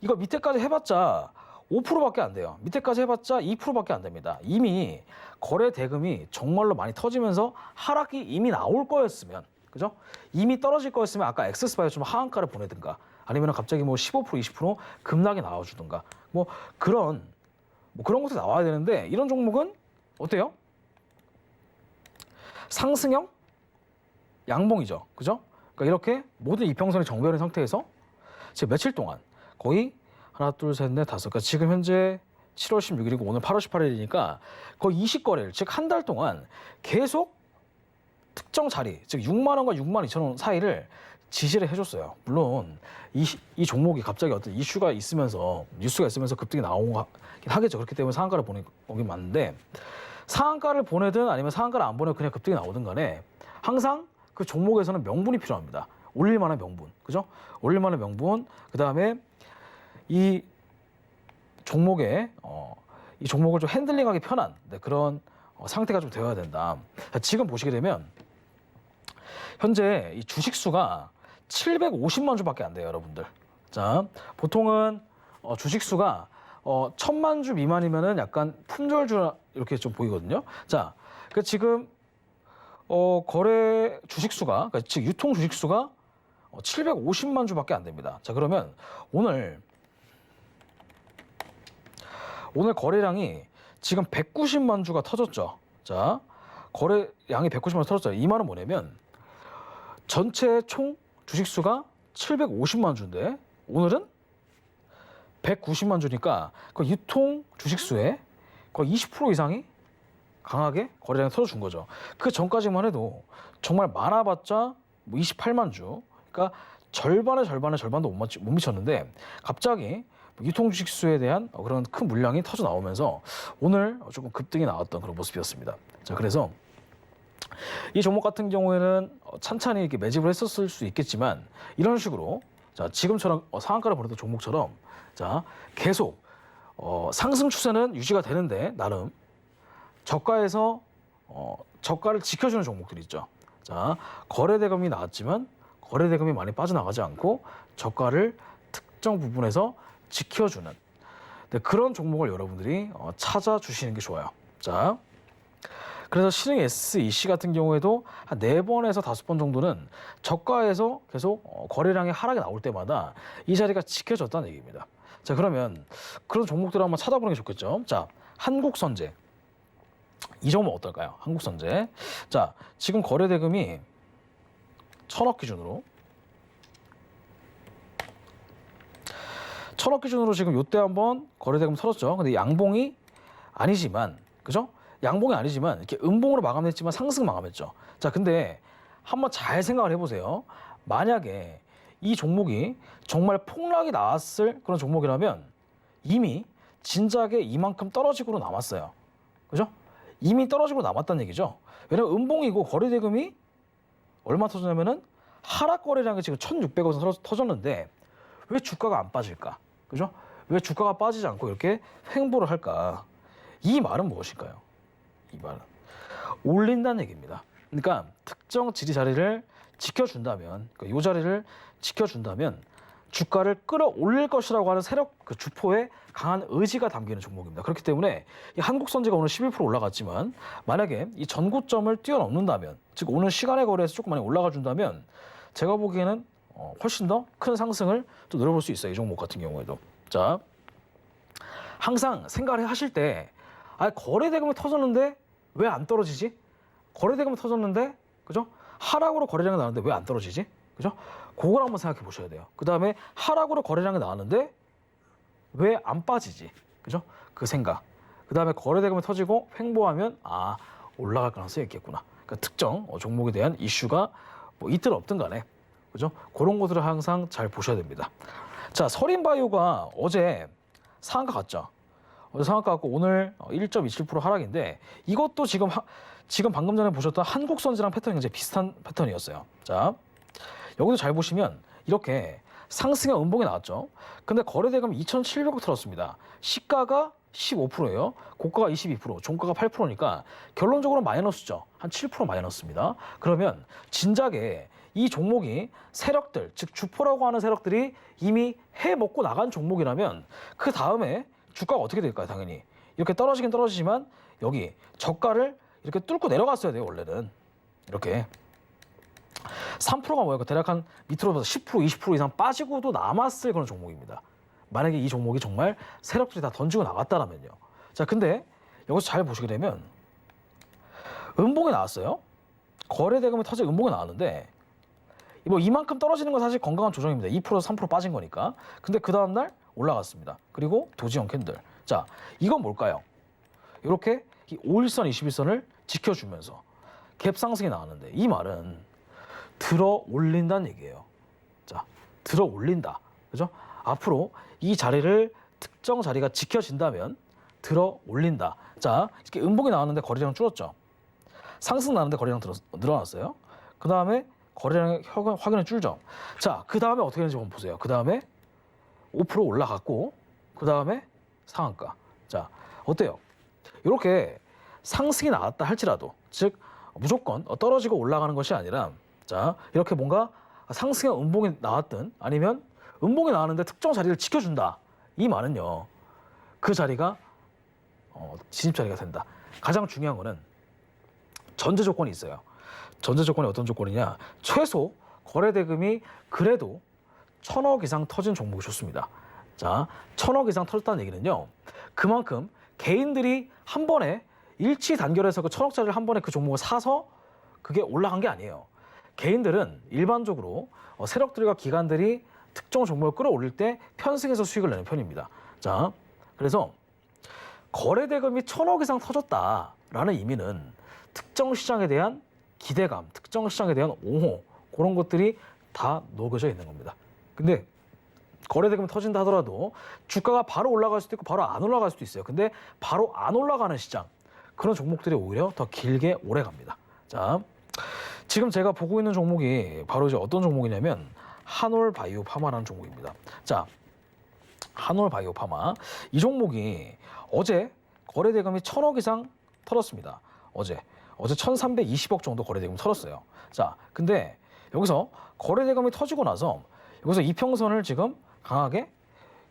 이거 밑에까지 해봤자 5%밖에 안 돼요. 밑에까지 해봤자 2%밖에 안 됩니다. 이미 거래 대금이 정말로 많이 터지면서 하락이 이미 나올 거였으면, 그죠? 이미 떨어질 거였으면 아까 엑세스바이오처럼 하한가를 보내든가 아니면 갑자기 뭐 15% 20% 급락이 나와주든가 뭐 그런 것도 나와야 되는데 이런 종목은 어때요? 상승형 양봉이죠, 그죠? 그러니까 이렇게 모든 이평선이 정배된 상태에서 지금 며칠 동안 거의 하나, 둘, 셋, 넷, 다섯. 그러니까 지금 현재 7월 16일이고 오늘 8월 18일이니까 거의 20거래일, 즉 한 달 동안 계속 특정 자리, 즉 6만 원과 6만 2천 원 사이를 지지를 해줬어요. 물론 이 종목이 갑자기 어떤 이슈가 있으면서 뉴스가 있으면서 급등이 나온 거 하겠죠. 그렇기 때문에 상한가를 보내긴 맞는데 상한가를 보내든 아니면 상한가를 안 보내고 그냥 급등이 나오든 간에 항상 그 종목에서는 명분이 필요합니다. 올릴 만한 명분, 그죠? 올릴 만한 명분. 그 다음에 이 종목에 이 종목을 좀 핸들링하기 편한 그런 상태가 좀 되어야 된다. 지금 보시게 되면 현재 이 주식 수가 750만 주밖에 안 돼요, 여러분들. 자, 보통은 주식 수가 1000만 주 미만이면은 약간 품절주 이렇게 좀 보이거든요. 자, 그 지금 거래 주식 수가, 그러니까 즉 유통 주식 수가 750만 주밖에 안 됩니다. 자, 그러면 오늘 거래량이 지금 190만 주가 터졌죠. 자, 거래량이 190만 주 터졌죠. 이 말은 뭐냐면 전체 총 주식수가 750만 주인데 오늘은 190만 주니까 그 유통 주식수의 거의 20% 이상이 강하게 거래량이 터져준 거죠. 그 전까지만 해도 정말 많아봤자 뭐 28만 주, 그러니까 절반의 절반도 못 미쳤는데 갑자기 유통 주식수에 대한 그런 큰 물량이 터져 나오면서 오늘 조금 급등이 나왔던 그런 모습이었습니다. 자, 그래서 이 종목 같은 경우에는 찬찬히 이렇게 매집을 했었을 수 있겠지만 이런 식으로 자, 지금처럼 상한가를 보내던 종목처럼 자, 계속 상승 추세는 유지가 되는데 나름 저가에서 저가를 지켜주는 종목들이 있죠. 자, 거래 대금이 나왔지만 거래 대금이 많이 빠져나가지 않고 저가를 특정 부분에서 지켜주는 그런 종목을 여러분들이 찾아주시는 게 좋아요. 자, 그래서 신흥 SEC 같은 경우에도 한 4번에서 5번 정도는 저가에서 계속 거래량이 하락이 나올 때마다 이 자리가 지켜졌다는 얘기입니다. 자, 그러면 그런 종목들을 한번 찾아보는 게 좋겠죠. 자, 한국선제. 이 종목 어떨까요? 한국선제. 자, 지금 거래 대금이 1000억 기준으로 1000억 기준으로 지금 요때 한번 거래 대금 털었죠. 근데 양봉이 아니지만, 그죠? 양봉이 아니지만 이렇게 음봉으로 마감했지만 상승 마감했죠. 자, 근데 한번 잘 생각을 해보세요. 만약에 이 종목이 정말 폭락이 나왔을 그런 종목이라면 이미 진작에 이만큼 떨어지고 남았어요. 그죠? 이미 떨어지고 남았다는 얘기죠. 왜냐면 음봉이고 거래 대금이 얼마 터졌냐면은 하락 거래량이 지금 1,600원 터졌는데 왜 주가가 안 빠질까? 그죠? 왜 주가가 빠지지 않고 이렇게 횡보를 할까? 이 말은 무엇일까요? 이 말은 올린다는 얘기입니다. 그러니까 특정 지지 자리를 지켜준다면, 그러니까 이 자리를 지켜준다면 주가를 끌어올릴 것이라고 하는 세력 그 주포의 강한 의지가 담기는 종목입니다. 그렇기 때문에 이 한국선제가 오늘 11% 올라갔지만 만약에 이 전고점을 뛰어넘는다면, 즉 오늘 시간의 거래에서 조금 많이 올라가 준다면 제가 보기에는 훨씬 더 큰 상승을 또 노려볼 수 있어요. 이 종목 같은 경우에도. 자, 항상 생각을 하실 때 거래 대금이 터졌는데 왜 안 떨어지지? 거래 대금이 터졌는데 그죠? 하락으로 거래량이 나왔는데 왜 안 떨어지지? 그죠? 그걸 한번 생각해 보셔야 돼요. 그 다음에 하락으로 거래량이 나왔는데 왜 안 빠지지? 그죠? 그 생각. 그 다음에 거래대금이 터지고 횡보하면 올라갈 가능성이 있겠구나. 그러니까 특정 종목에 대한 이슈가 뭐 있든 없든 간에 그죠? 그런 것들을 항상 잘 보셔야 됩니다. 자, 서린바이오가 어제 상한가 갔죠. 어제 상한가 갔고 오늘 1.27% 하락인데 이것도 지금 방금 전에 보셨던 한국선지랑 패턴이 굉장히 비슷한 패턴이었어요. 자, 여기도 잘 보시면 이렇게 상승의 음봉이 나왔죠. 근데 거래대금 2,700억 털었습니다. 시가가 15%예요. 고가가 22%, 종가가 8%니까 결론적으로 마이너스죠. 한 7% 마이너스입니다. 그러면 진작에 이 종목이 세력들, 즉 주포라고 하는 세력들이 이미 해먹고 나간 종목이라면 그 다음에 주가가 어떻게 될까요? 당연히 이렇게 떨어지긴 떨어지지만 여기 저가를 이렇게 뚫고 내려갔어야 돼요. 원래는 이렇게 3%가 뭐예요? 대략 한 밑으로 봐서 10%, 20% 이상 빠지고도 남았을 그런 종목입니다. 만약에 이 종목이 정말 세력들이 다 던지고 나갔다라면요. 자, 근데 여기서 잘 보시게 되면 음봉이 나왔어요. 거래대금이 터져 음봉이 나왔는데 뭐 이만큼 떨어지는 건 사실 건강한 조정입니다. 2%, 3% 빠진 거니까. 근데 그 다음날 올라갔습니다. 그리고 도지형 캔들. 자, 이건 뭘까요? 이렇게 이 5일선, 21선을 지켜주면서 갭 상승이 나왔는데 이 말은 들어 올린다는 얘기예요. 자, 들어 올린다. 그죠? 앞으로 이 자리를 특정 자리가 지켜진다면 들어 올린다. 자, 이렇게 음봉이 나왔는데 거래량 줄었죠. 상승 나는데 거래량 늘어났어요. 그 다음에 거래량이 확연히 줄죠. 자, 그 다음에 어떻게 되는지 한번 보세요. 그 다음에 5% 올라갔고 그 다음에 상한가. 자, 어때요? 이렇게 상승이 나왔다 할지라도 즉 무조건 떨어지고 올라가는 것이 아니라 자, 이렇게 뭔가 상승의 음봉이 나왔든 아니면 음봉이 나왔는데 특정 자리를 지켜준다. 이 말은요. 그 자리가 진입 자리가 된다. 가장 중요한 거는 전제 조건이 있어요. 전제 조건이 어떤 조건이냐. 최소 거래대금이 그래도 1,000억 이상 터진 종목이 좋습니다. 자, 1,000억 이상 터졌다는 얘기는요. 그만큼 개인들이 한 번에 일치 단결해서 그 1,000억짜리를 한 번에 그 종목을 사서 그게 올라간 게 아니에요. 개인들은 일반적으로 세력들과 기관들이 특정 종목을 끌어올릴 때 편승해서 수익을 내는 편입니다. 자, 그래서 거래대금이 1,000억 이상 터졌다라는 의미는 특정 시장에 대한 기대감, 특정 시장에 대한 옹호 그런 것들이 다 녹여져 있는 겁니다. 근데 거래대금이 터진다 하더라도 주가가 바로 올라갈 수도 있고 바로 안 올라갈 수도 있어요. 근데 바로 안 올라가는 시장 그런 종목들이 오히려 더 길게 오래 갑니다. 자, 지금 제가 보고 있는 종목이 바로 이제 어떤 종목이냐면 한올바이오파마라는 종목입니다. 자, 한올바이오파마 이 종목이 어제 거래대금이 1,000억 이상 털었습니다. 어제 1,320억 정도 거래대금이 털었어요. 자, 근데 여기서 거래대금이 터지고 나서 여기서 이평선을 지금 강하게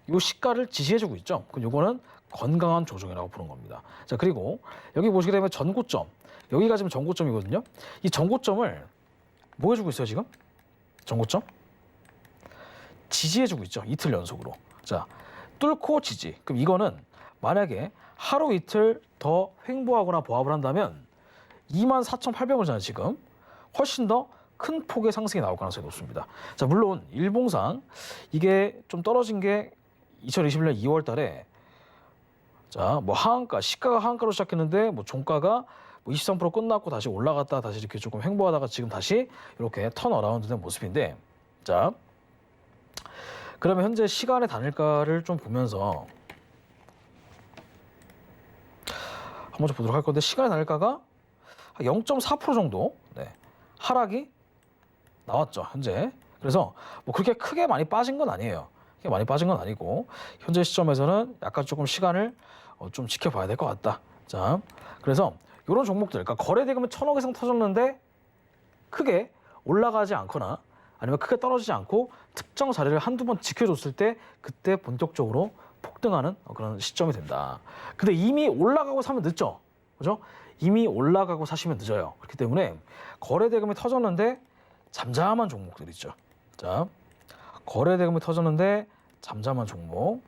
이 시가를 지지해주고 있죠. 그럼 요거는 건강한 조정이라고 부르는 겁니다. 자, 그리고 여기 보시게 되면 전고점 여기가 지금 전고점이거든요. 이 전고점을 뭐 해주고 있어요 지금? 전고점? 지지해주고 있죠. 이틀 연속으로. 자, 뚫고 지지. 그럼 이거는 만약에 하루 이틀 더 횡보하거나 보합을 한다면 24,800원이잖아요 지금. 훨씬 더 큰 폭의 상승이 나올 가능성이 높습니다. 자, 물론 일봉상 이게 좀 떨어진 게 2021년 2월 달에 자, 뭐 하한가, 시가가 하한가로 시작했는데 뭐 종가가 뭐 23% 끝났고 다시 올라갔다 다시 이렇게 조금 횡보하다가 지금 다시 이렇게 턴 어라운드 된 모습인데 자, 그러면 현재 시간의 단일가를 좀 보면서 한번 좀 보도록 할 건데 시간의 단일가가 0.4% 정도 하락이 나왔죠 현재. 그래서 뭐 그렇게 크게 많이 빠진 건 아니에요. 크게 많이 빠진 건 아니고 현재 시점에서는 약간 조금 시간을 좀 지켜봐야 될 것 같다. 자, 그래서 이런 종목들, 그러니까 거래대금은 1,000억 이상 터졌는데 크게 올라가지 않거나 아니면 크게 떨어지지 않고 특정 자리를 한두 번 지켜줬을 때 그때 본격적으로 폭등하는 그런 시점이 된다. 근데 이미 올라가고 사면 늦죠. 그죠? 이미 올라가고 사시면 늦어요. 그렇기 때문에 거래대금이 터졌는데 잠잠한 종목들 있죠. 자, 거래대금이 터졌는데 잠잠한 종목.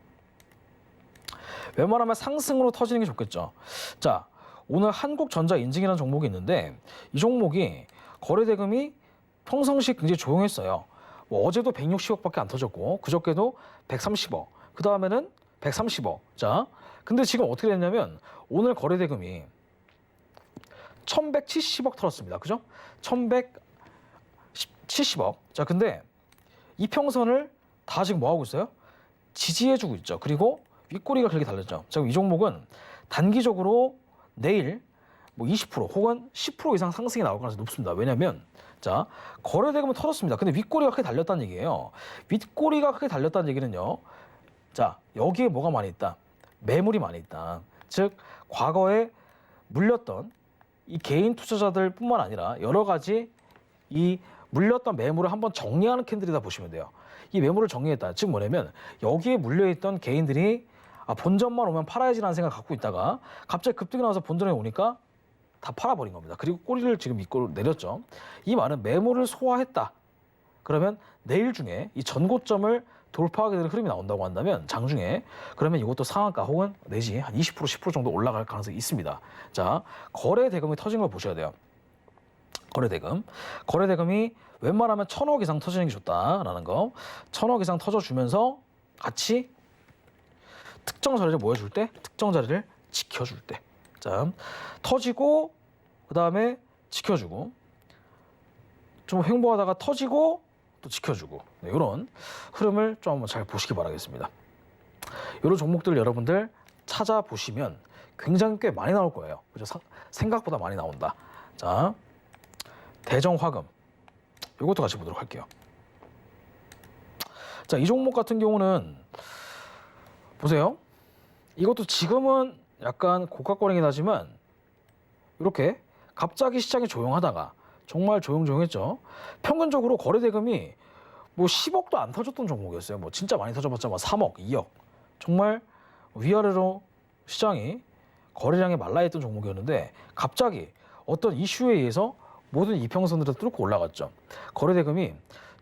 웬만하면 상승으로 터지는 게 좋겠죠. 자, 오늘 한국전자인증이라는 종목이 있는데 이 종목이 거래대금이 평상시 굉장히 조용했어요. 뭐 어제도 160억밖에 안 터졌고 그저께도 130억, 그 다음에는 130억. 자, 근데 지금 어떻게 됐냐면 오늘 거래대금이 1170억 털었습니다. 그죠? 1170억. 자, 근데 이평선을 다 지금 뭐 하고 있어요? 지지해주고 있죠. 그리고 윗꼬리가 그렇게 달렸죠. 지금 이 종목은 단기적으로 내일 뭐 20% 혹은 10% 이상 상승이 나올 가능성이 높습니다. 왜냐하면 자, 거래대금은 터졌습니다. 근데 윗꼬리가 크게 달렸다는 얘기예요. 윗꼬리가 크게 달렸다는 얘기는요. 자, 여기에 뭐가 많이 있다? 매물이 많이 있다. 즉 과거에 물렸던 이 개인 투자자들 뿐만 아니라 여러 가지 이 물렸던 매물을 한번 정리하는 캔들이다 보시면 돼요. 이 매물을 정리했다. 즉 뭐냐면 여기에 물려있던 개인들이 본전만 오면 팔아야지라는 생각 갖고 있다가 갑자기 급등이 나와서 본전에 오니까 다 팔아버린 겁니다. 그리고 꼬리를 지금 밑으로 내렸죠. 이 말은 매물을 소화했다. 그러면 내일 중에 이 전고점을 돌파하게 되는 흐름이 나온다고 한다면 장중에 그러면 이것도 상한가 혹은 내지 한 20% 10% 정도 올라갈 가능성이 있습니다. 자, 거래 대금이 터진 걸 보셔야 돼요. 거래대금이 웬만하면 1,000억 이상 터지는 게 좋다라는 거. 1,000억 이상 터져주면서 같이 특정 자리를 모여줄 때, 특정 자리를 지켜줄 때. 자, 터지고 그 다음에 지켜주고 좀 횡보하다가 터지고 또 지켜주고, 네, 이런 흐름을 좀 한번 잘 보시기 바라겠습니다. 이런 종목들 여러분들 찾아보시면 굉장히 꽤 많이 나올 거예요. 그죠? 생각보다 많이 나온다. 자, 대정화금 이것도 같이 보도록 할게요. 자, 이 종목 같은 경우는 보세요. 이것도 지금은 약간 고가거래긴 하지만 이렇게 갑자기 시장이 조용하다가 정말 조용조용했죠. 평균적으로 거래대금이 뭐 10억도 안 터졌던 종목이었어요. 뭐 진짜 많이 터져봤자 뭐 3억, 2억. 정말 위아래로 시장이 거래량이 말라있던 종목이었는데 갑자기 어떤 이슈에 의해서 모든 이평선들을 뚫고 올라갔죠. 거래대금이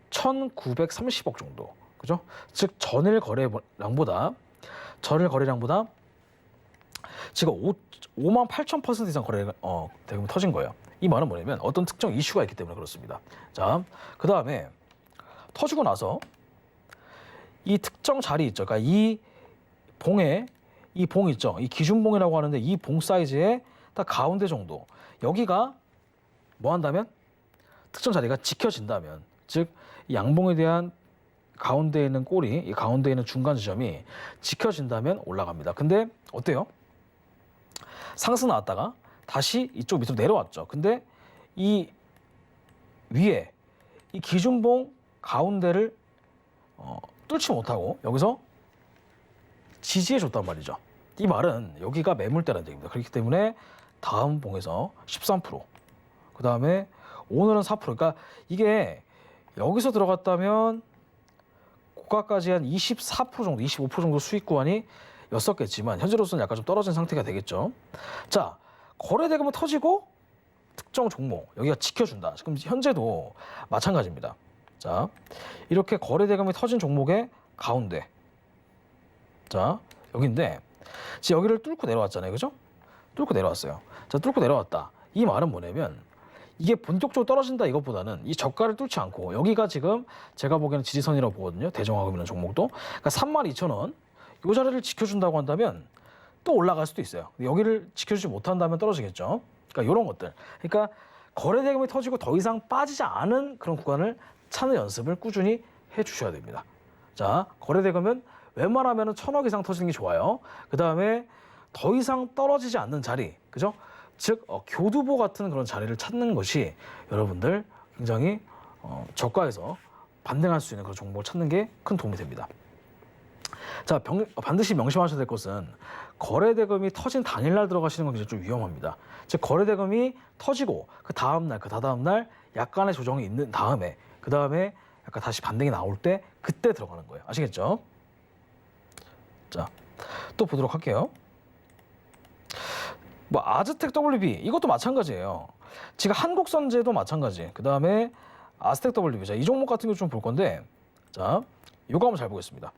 1,930억 정도. 그죠? 즉 전일 거래량보다 지금 58,000% 이상 대금이 터진 거예요. 이 말은 뭐냐면 어떤 특정 이슈가 있기 때문에 그렇습니다. 자, 그 다음에 터지고 나서 이 특정 자리 있죠. 그러니까 이 봉 있죠. 이 기준봉이라고 하는데 이 봉 사이즈의 딱 가운데 정도. 여기가 뭐 한다면 특정 자리가 지켜진다면, 즉 양봉에 대한 가운데에 있는 꼬리, 이 가운데에 있는 중간 지점이 지켜진다면 올라갑니다. 근데 어때요? 상승 나왔다가 다시 이쪽 밑으로 내려왔죠. 근데 이 위에 이 기준봉 가운데를 뚫지 못하고 여기서 지지해 줬단 말이죠. 이 말은 여기가 매물대라는 얘기입니다. 그렇기 때문에 다음 봉에서 13%, 그 다음에 오늘은 4%. 그러니까 이게 여기서 들어갔다면 고가까지 한 24% 정도, 25% 정도 수익 구간이 였었겠지만 현재로서는 약간 좀 떨어진 상태가 되겠죠. 자, 거래대금은 터지고 특정 종목 여기가 지켜준다. 지금 현재도 마찬가지입니다. 자, 이렇게 거래대금이 터진 종목의 가운데, 자 여기인데 지금 여기를 뚫고 내려왔잖아요. 그죠? 뚫고 내려왔어요. 자, 뚫고 내려왔다. 이 말은 뭐냐면 이게 본격적으로 떨어진다 이것보다는 이 저가를 뚫지 않고 여기가 지금 제가 보기에는 지지선이라고 보거든요. 대정화금이라는 종목도. 그러니까 32,000원 이 자리를 지켜준다고 한다면 또 올라갈 수도 있어요. 여기를 지켜주지 못한다면 떨어지겠죠. 그러니까 이런 것들. 그러니까 거래대금이 터지고 더 이상 빠지지 않은 그런 구간을 찾는 연습을 꾸준히 해주셔야 됩니다. 자, 거래대금은 웬만하면 1,000억 이상 터지는 게 좋아요. 그 다음에 더 이상 떨어지지 않는 자리, 그죠? 즉 교두보 같은 그런 자리를 찾는 것이 여러분들 굉장히 저가에서 반등할 수 있는 그런 종목을 찾는 게 큰 도움이 됩니다. 자, 반드시 명심하셔야 될 것은 거래대금이 터진 당일날 들어가시는 건 굉장히 좀 위험합니다. 즉 거래대금이 터지고 그 다음날, 그 다다음날 약간의 조정이 있는 다음에 그 다음에 약간 다시 반등이 나올 때 그때 들어가는 거예요. 아시겠죠? 자, 또 보도록 할게요. 뭐 아즈텍 WB 이것도 마찬가지예요. 지금 한국선제도 마찬가지. 그 다음에 아스텍 WB. 자, 이 종목 같은 거 좀 볼 건데, 자, 요거 한번 잘 보겠습니다.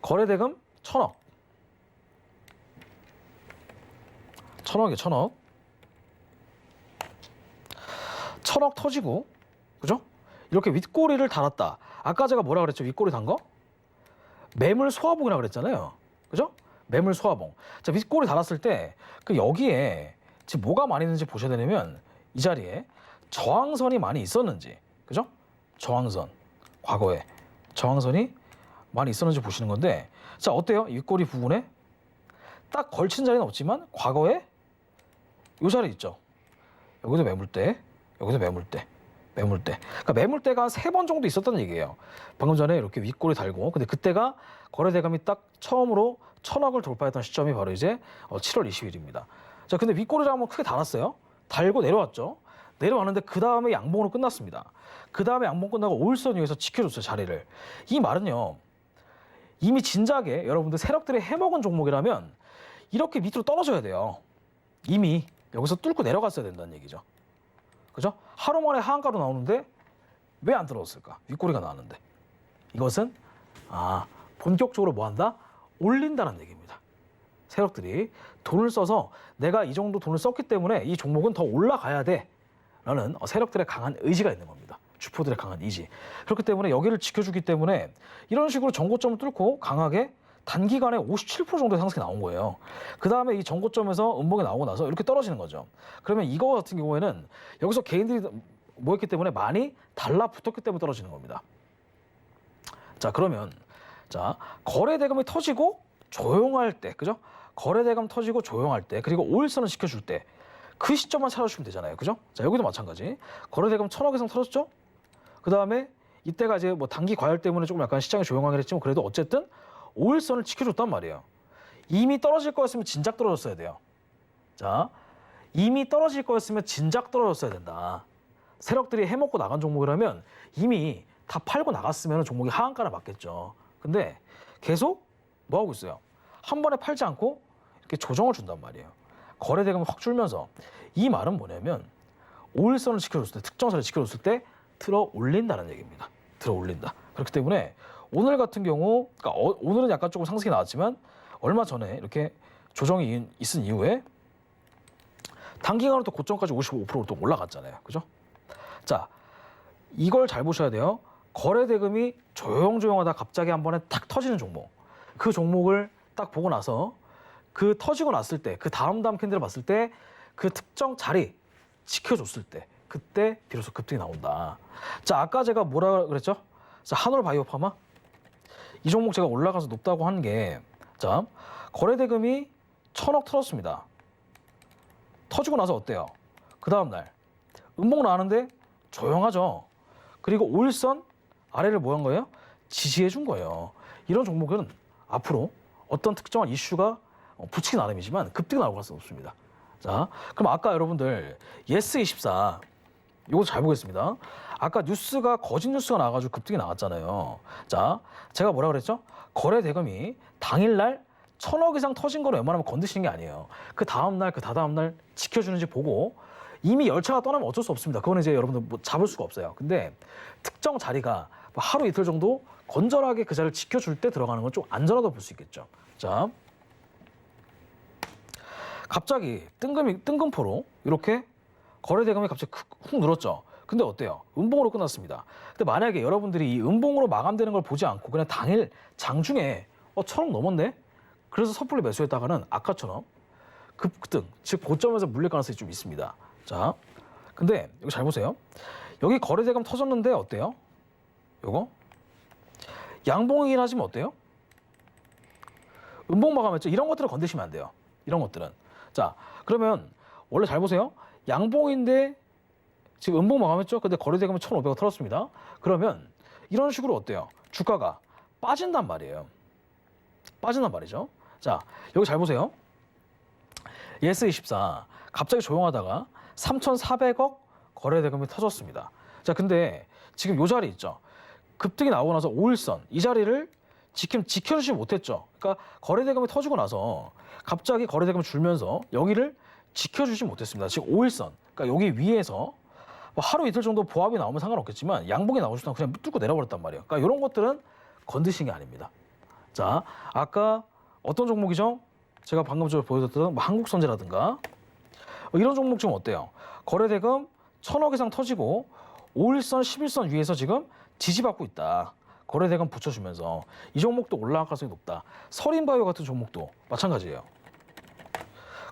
거래대금 1,000억. 1,000억에 1,000억. 천억 터지고, 그죠? 이렇게 윗꼬리를 달았다. 아까 제가 뭐라 그랬죠? 윗꼬리 단 거? 매물 소화봉이라고 그랬잖아요. 그죠? 매물 소화봉. 자, 윗꼬리 달았을 때 그 여기에 지금 뭐가 많이 있는지 보셔야 되냐면 이 자리에 저항선이 많이 있었는지, 그죠? 저항선. 과거에 저항선이 많이 있었는지 보시는 건데, 자, 어때요? 윗꼬리 부분에 딱 걸친 자리는 없지만 과거에 이 자리 있죠. 여기도 매물대, 여기도 매물대, 매물대. 그러니까 매물대가 한 3번 정도 있었다는 얘기예요. 방금 전에 이렇게 윗꼬리 달고, 근데 그때가 거래대금이 딱 처음으로 1000억을 돌파했던 시점이 바로 이제 7월 20일입니다. 자, 근데 윗꼬리를 한번 크게 달았어요. 달고 내려왔죠. 내려왔는데 그 다음에 양봉으로 끝났습니다. 그 다음에 양봉 끝나고 5일선 위에서 지켜줬어요, 자리를. 이 말은요, 이미 진작에 여러분들 세력들이 해먹은 종목이라면 이렇게 밑으로 떨어져야 돼요. 이미 여기서 뚫고 내려갔어야 된다는 얘기죠. 그죠? 하루 만에 하한가로 나오는데 왜 안 들어왔을까? 윗꼬리가 나왔는데. 이것은 본격적으로 뭐 한다? 올린다는 얘기입니다. 세력들이 돈을 써서 내가 이 정도 돈을 썼기 때문에 이 종목은 더 올라가야 돼 라는 세력들의 강한 의지가 있는 겁니다. 주포들의 강한 의지. 그렇기 때문에 여기를 지켜주기 때문에 이런 식으로 전고점을 뚫고 강하게 단기간에 57% 정도의 상승이 나온 거예요. 그 다음에 이 전고점에서 음봉이 나오고 나서 이렇게 떨어지는 거죠. 그러면 이거 같은 경우에는 여기서 개인들이 모였기 때문에 많이 달라붙었기 때문에 떨어지는 겁니다. 자, 그러면 자, 거래대금이 터지고 조용할 때, 그죠? 거래대금 터지고 조용할 때, 그리고 5일선을 지켜줄 때 그 시점만 찾아주시면 되잖아요. 그죠? 자, 여기도 마찬가지. 거래대금 1000억 이상 터졌죠? 그 다음에 이때가 이제 뭐 단기 과열 때문에 조금 약간 시장이 조용하긴 했지만 그래도 어쨌든 5일선을 지켜줬단 말이에요. 이미 떨어질 거였으면 진작 떨어졌어야 돼요. 자, 이미 떨어질 거였으면 진작 떨어졌어야 된다. 세력들이 해먹고 나간 종목이라면 이미 다 팔고 나갔으면 종목이 하한가나 맞겠죠. 근데 계속 뭐 하고 있어요? 한 번에 팔지 않고 이렇게 조정을 준단 말이에요. 거래대금이 확 줄면서. 이 말은 뭐냐면 5일선을 지켜줬을 때, 특정선을 지켜줬을 때 들어 올린다는 얘기입니다. 들어 올린다. 그렇기 때문에 오늘 같은 경우, 그러니까 오늘은 약간 조금 상승이 나왔지만 얼마 전에 이렇게 조정이 있은 이후에 단기간으로 또 고점까지 55%또 올라갔잖아요. 그죠? 자, 이걸 잘 보셔야 돼요. 거래대금이 조용조용하다 갑자기 한 번에 탁 터지는 종목. 그 종목을 딱 보고 나서 그 터지고 났을 때, 그 다음 캔들을 봤을 때 그 특정 자리 지켜줬을 때 그때 비로소 급등이 나온다. 자, 아까 제가 뭐라 그랬죠? 자, 한올바이오파마. 이 종목 제가 올라가서 높다고 한 게, 자, 거래대금이 1000억 터졌습니다. 터지고 나서 어때요? 그 다음날 음봉 나왔는데 조용하죠. 그리고 5일선 아래를 뭐 한 거예요? 지지해 준 거예요. 이런 종목은 앞으로 어떤 특정한 이슈가 붙이기 나름이지만 급등이 나올 가능성이 없습니다. 자, 그럼 아까 여러분들 예스24 이거 잘 보겠습니다. 아까 뉴스가 거짓 뉴스가 나와가지고 급등이 나왔잖아요. 자, 제가 뭐라 그랬죠? 거래 대금이 당일날 1000억 이상 터진 거를 웬만하면 건드시는 게 아니에요. 그 다음날, 그 다다음날 지켜주는지 보고 이미 열차가 떠나면 어쩔 수 없습니다. 그거는 이제 여러분들 뭐 잡을 수가 없어요. 근데 특정 자리가 뭐 하루 이틀 정도 건전하게 그 자리를 지켜줄 때 들어가는 건 좀 안전하다고 볼 수 있겠죠. 자, 갑자기 뜬금포로 이렇게 거래대금이 갑자기 훅 늘었죠. 근데 어때요? 음봉으로 끝났습니다. 근데 만약에 여러분들이 이 음봉으로 마감되는 걸 보지 않고 그냥 당일 장중에 1000억 넘었네? 그래서 섣불리 매수했다가는 아까처럼 급등, 즉 고점에서 물릴 가능성이 좀 있습니다. 자, 근데 여기 잘 보세요. 여기 거래대금 터졌는데 어때요? 요거 양봉이긴 하지만 어때요? 음봉 마감했죠. 이런 것들을 건드시면 안 돼요. 이런 것들은. 자, 그러면 원래 잘 보세요. 양봉인데 지금 음봉 마감했죠. 근데 거래대금은 1,500억 털었습니다. 그러면 이런 식으로 어때요? 주가가 빠진단 말이에요. 빠진단 말이죠. 자, 여기 잘 보세요. 예스24 갑자기 조용하다가 3,400억 거래대금이 터졌습니다. 자, 근데 지금 이 자리 있죠. 급등이 나오고 나서 5일선 이 자리를 지켜주지 못했죠. 그러니까 거래대금이 터지고 나서 갑자기 거래대금이 줄면서 여기를 지켜주지 못했습니다. 지금 5일선, 그러니까 여기 위에서 뭐 하루 이틀 정도 보합이 나오면 상관없겠지만 양봉이 나오고 싶다면 그냥 뚫고 내려버렸단 말이에요. 그러니까 이런 것들은 건드신 게 아닙니다. 자, 아까 어떤 종목이죠? 제가 방금 전에 보여줬던 뭐 한국선제라든가 이런 종목 좀 어때요? 거래대금 1000억 이상 터지고 5일선, 11선 위에서 지금 지지받고 있다. 거래대금 붙여주면서 이 종목도 올라갈 가능성이 높다. 서린바이오 같은 종목도 마찬가지예요.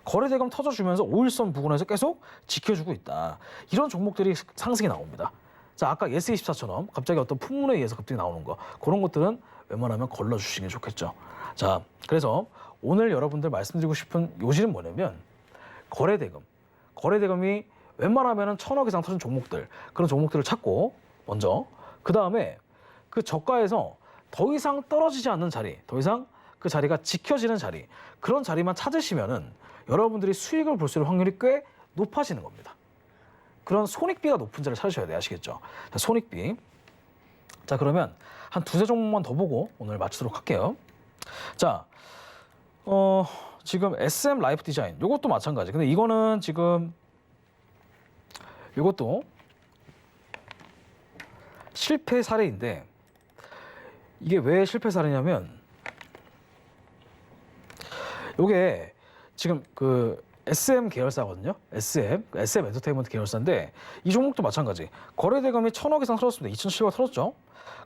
거래대금 터져주면서 5일선 부근에서 계속 지켜주고 있다. 이런 종목들이 상승이 나옵니다. 자, 아까 예스24처럼 갑자기 어떤 풍문에 의해서 갑자기 나오는 거, 그런 것들은 웬만하면 걸러주시는 게 좋겠죠. 자, 그래서 오늘 여러분들 말씀드리고 싶은 요지는 뭐냐면 거래대금이 웬만하면 1000억 이상 터진 종목들, 그런 종목들을 찾고 먼저 그 다음에 그 저가에서 더 이상 떨어지지 않는 자리, 더 이상 그 자리가 지켜지는 자리, 그런 자리만 찾으시면은 여러분들이 수익을 볼 수 있는 확률이 꽤 높아지는 겁니다. 그런 손익비가 높은 자리를 찾으셔야 돼요. 아시겠죠? 자, 손익비. 자, 그러면 한 두세 종목만 더 보고 오늘 마치도록 할게요. 자, 지금 SM 라이프 디자인, 요것도 마찬가지. 근데 이거는 지금 요것도 실패 사례인데, 이게 왜 실패 사례냐면 요게 지금 그 SM 계열사거든요. SM 엔터테인먼트 계열사인데 이 종목도 마찬가지. 거래대금이 1000억 이상 터졌습니다. 2007억 터졌죠.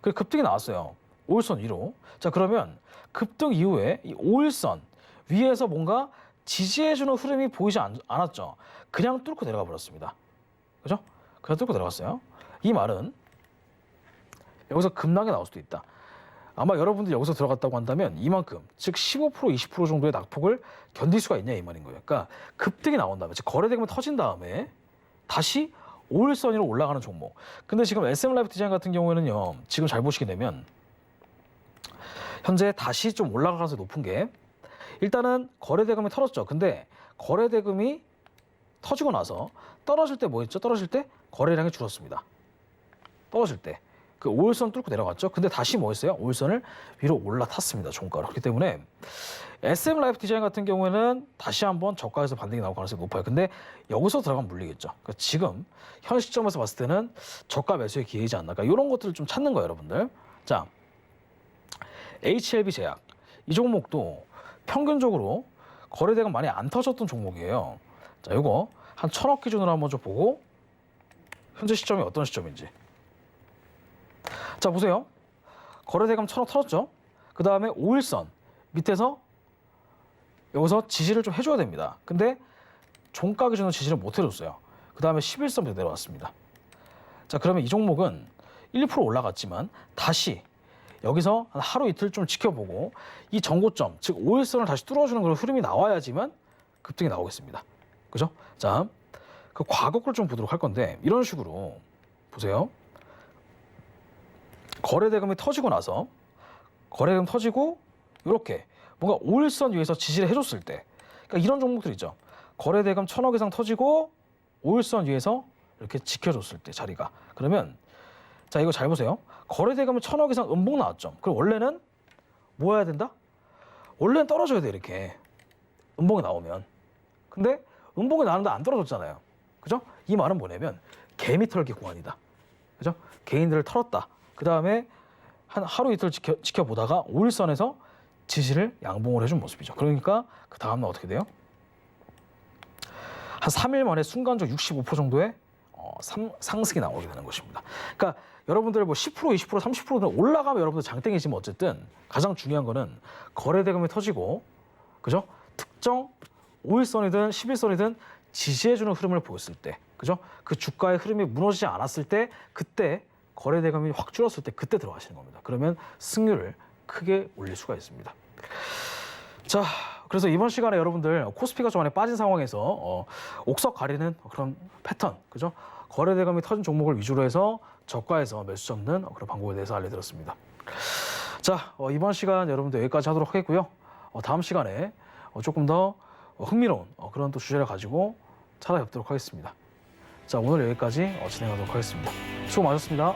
그 급등이 나왔어요. 5일선 위로. 자, 그러면 급등 이후에 이 5일선 위에서 뭔가 지지해주는 흐름이 보이지 않았죠. 그냥 뚫고 내려가 버렸습니다. 그죠? 그냥 뚫고 내려갔어요. 이 말은 여기서 급락이 나올 수도 있다. 아마 여러분들이 여기서 들어갔다고 한다면 이만큼, 즉 15%, 20% 정도의 낙폭을 견딜 수가 있냐 이 말인 거예요. 그러니까 급등이 나온 다음에, 즉 거래대금이 터진 다음에 다시 5일선 위로 올라가는 종목. 근데 지금 SM 라이프 디자인 같은 경우에는요, 지금 잘 보시게 되면 현재 다시 좀 올라갈 가능성이 높은 게, 일단은 거래대금이 털었죠. 근데 거래대금이 터지고 나서 떨어질 때 뭐 했죠? 떨어질 때 거래량이 줄었습니다. 떨어질 때. 그 5일선 뚫고 내려갔죠. 근데 다시 뭐 했어요? 5일선을 위로 올라탔습니다. 종가로. 그렇기 때문에 SM 라이프 디자인 같은 경우에는 다시 한번 저가에서 반등이 나올 가능성이 높아요. 근데 여기서 들어가면 물리겠죠. 그러니까 지금 현 시점에서 봤을 때는 저가 매수의 기회이지 않나. 그러니까 이런 것들을 좀 찾는 거예요, 여러분들. 자, HLB 제약. 이 종목도 평균적으로 거래대금 많이 안 터졌던 종목이에요. 자, 이거 한 1000억 기준으로 한번 좀 보고 현재 시점이 어떤 시점인지. 자, 보세요. 거래대금 1000억 터졌죠. 그 다음에 5일선 밑에서 여기서 지지를 좀 해줘야 됩니다. 근데 종가 기준으로 지지를 못 해줬어요. 그 다음에 11선부터 내려왔습니다. 자, 그러면 이 종목은 1% 올라갔지만 다시 여기서 한 하루 이틀 좀 지켜보고 이 전고점, 즉 5일선을 다시 뚫어주는 그런 흐름이 나와야지만 급등이 나오겠습니다. 그죠? 자, 그 과거를 좀 보도록 할 건데, 이런 식으로 보세요. 거래대금이 터지고 나서 거래대금 터지고 이렇게 뭔가 5일선 위에서 지지를 해줬을 때, 그러니까 이런 종목들 있죠. 거래대금 1000억 이상 터지고 5일선 위에서 이렇게 지켜줬을 때 자리가. 그러면 자, 이거 잘 보세요. 거래대금이 1000억 이상 음봉 나왔죠. 그럼 원래는 뭐 해야 된다? 원래는 떨어져야 돼, 이렇게. 음봉이 나오면. 근데 음봉이 나는데 안 떨어졌잖아요. 그죠? 이 말은 뭐냐면 개미 털기 구간이다. 그죠? 개인들을 털었다. 그 다음에 한 하루 이틀 지켜보다가 5일선에서 지지를 양봉을 해준 모습이죠. 그러니까 그 다음날 어떻게 돼요? 한 3일 만에 순간적 65% 정도의 상승이 나오게 되는 것입니다. 그러니까 여러분들 뭐 10%, 20%, 30%는 올라가면 여러분들 장땡이지만 어쨌든 가장 중요한 거는 거래대금이 터지고, 그죠? 특정 5일선이든 11선이든 지지해주는 흐름을 보였을 때, 그죠? 그 주가의 흐름이 무너지지 않았을 때, 그때 거래대금이 확 줄었을 때 그때 들어가시는 겁니다. 그러면 승률을 크게 올릴 수가 있습니다. 자, 그래서 이번 시간에 여러분들 코스피가 좀 많이 빠진 상황에서 옥석 가리는 그런 패턴, 그죠? 거래대금이 터진 종목을 위주로 해서 저가에서 매수 잡는 그런 방법에 대해서 알려드렸습니다. 자, 이번 시간 여러분들 여기까지 하도록 하겠고요. 다음 시간에 조금 더 흥미로운 그런 또 주제를 가지고 찾아뵙도록 하겠습니다. 자, 오늘 여기까지 진행하도록 하겠습니다. 수고 많으셨습니다.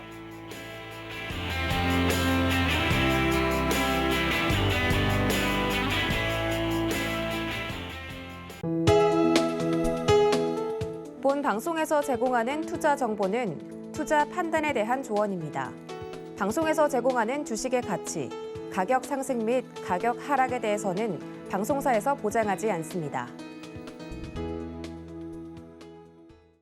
본 방송에서 제공하는 투자 정보는 투자 판단에 대한 조언입니다. 방송에서 제공하는 주식의 가치, 가격 상승 및 가격 하락에 대해서는 방송사에서 보장하지 않습니다.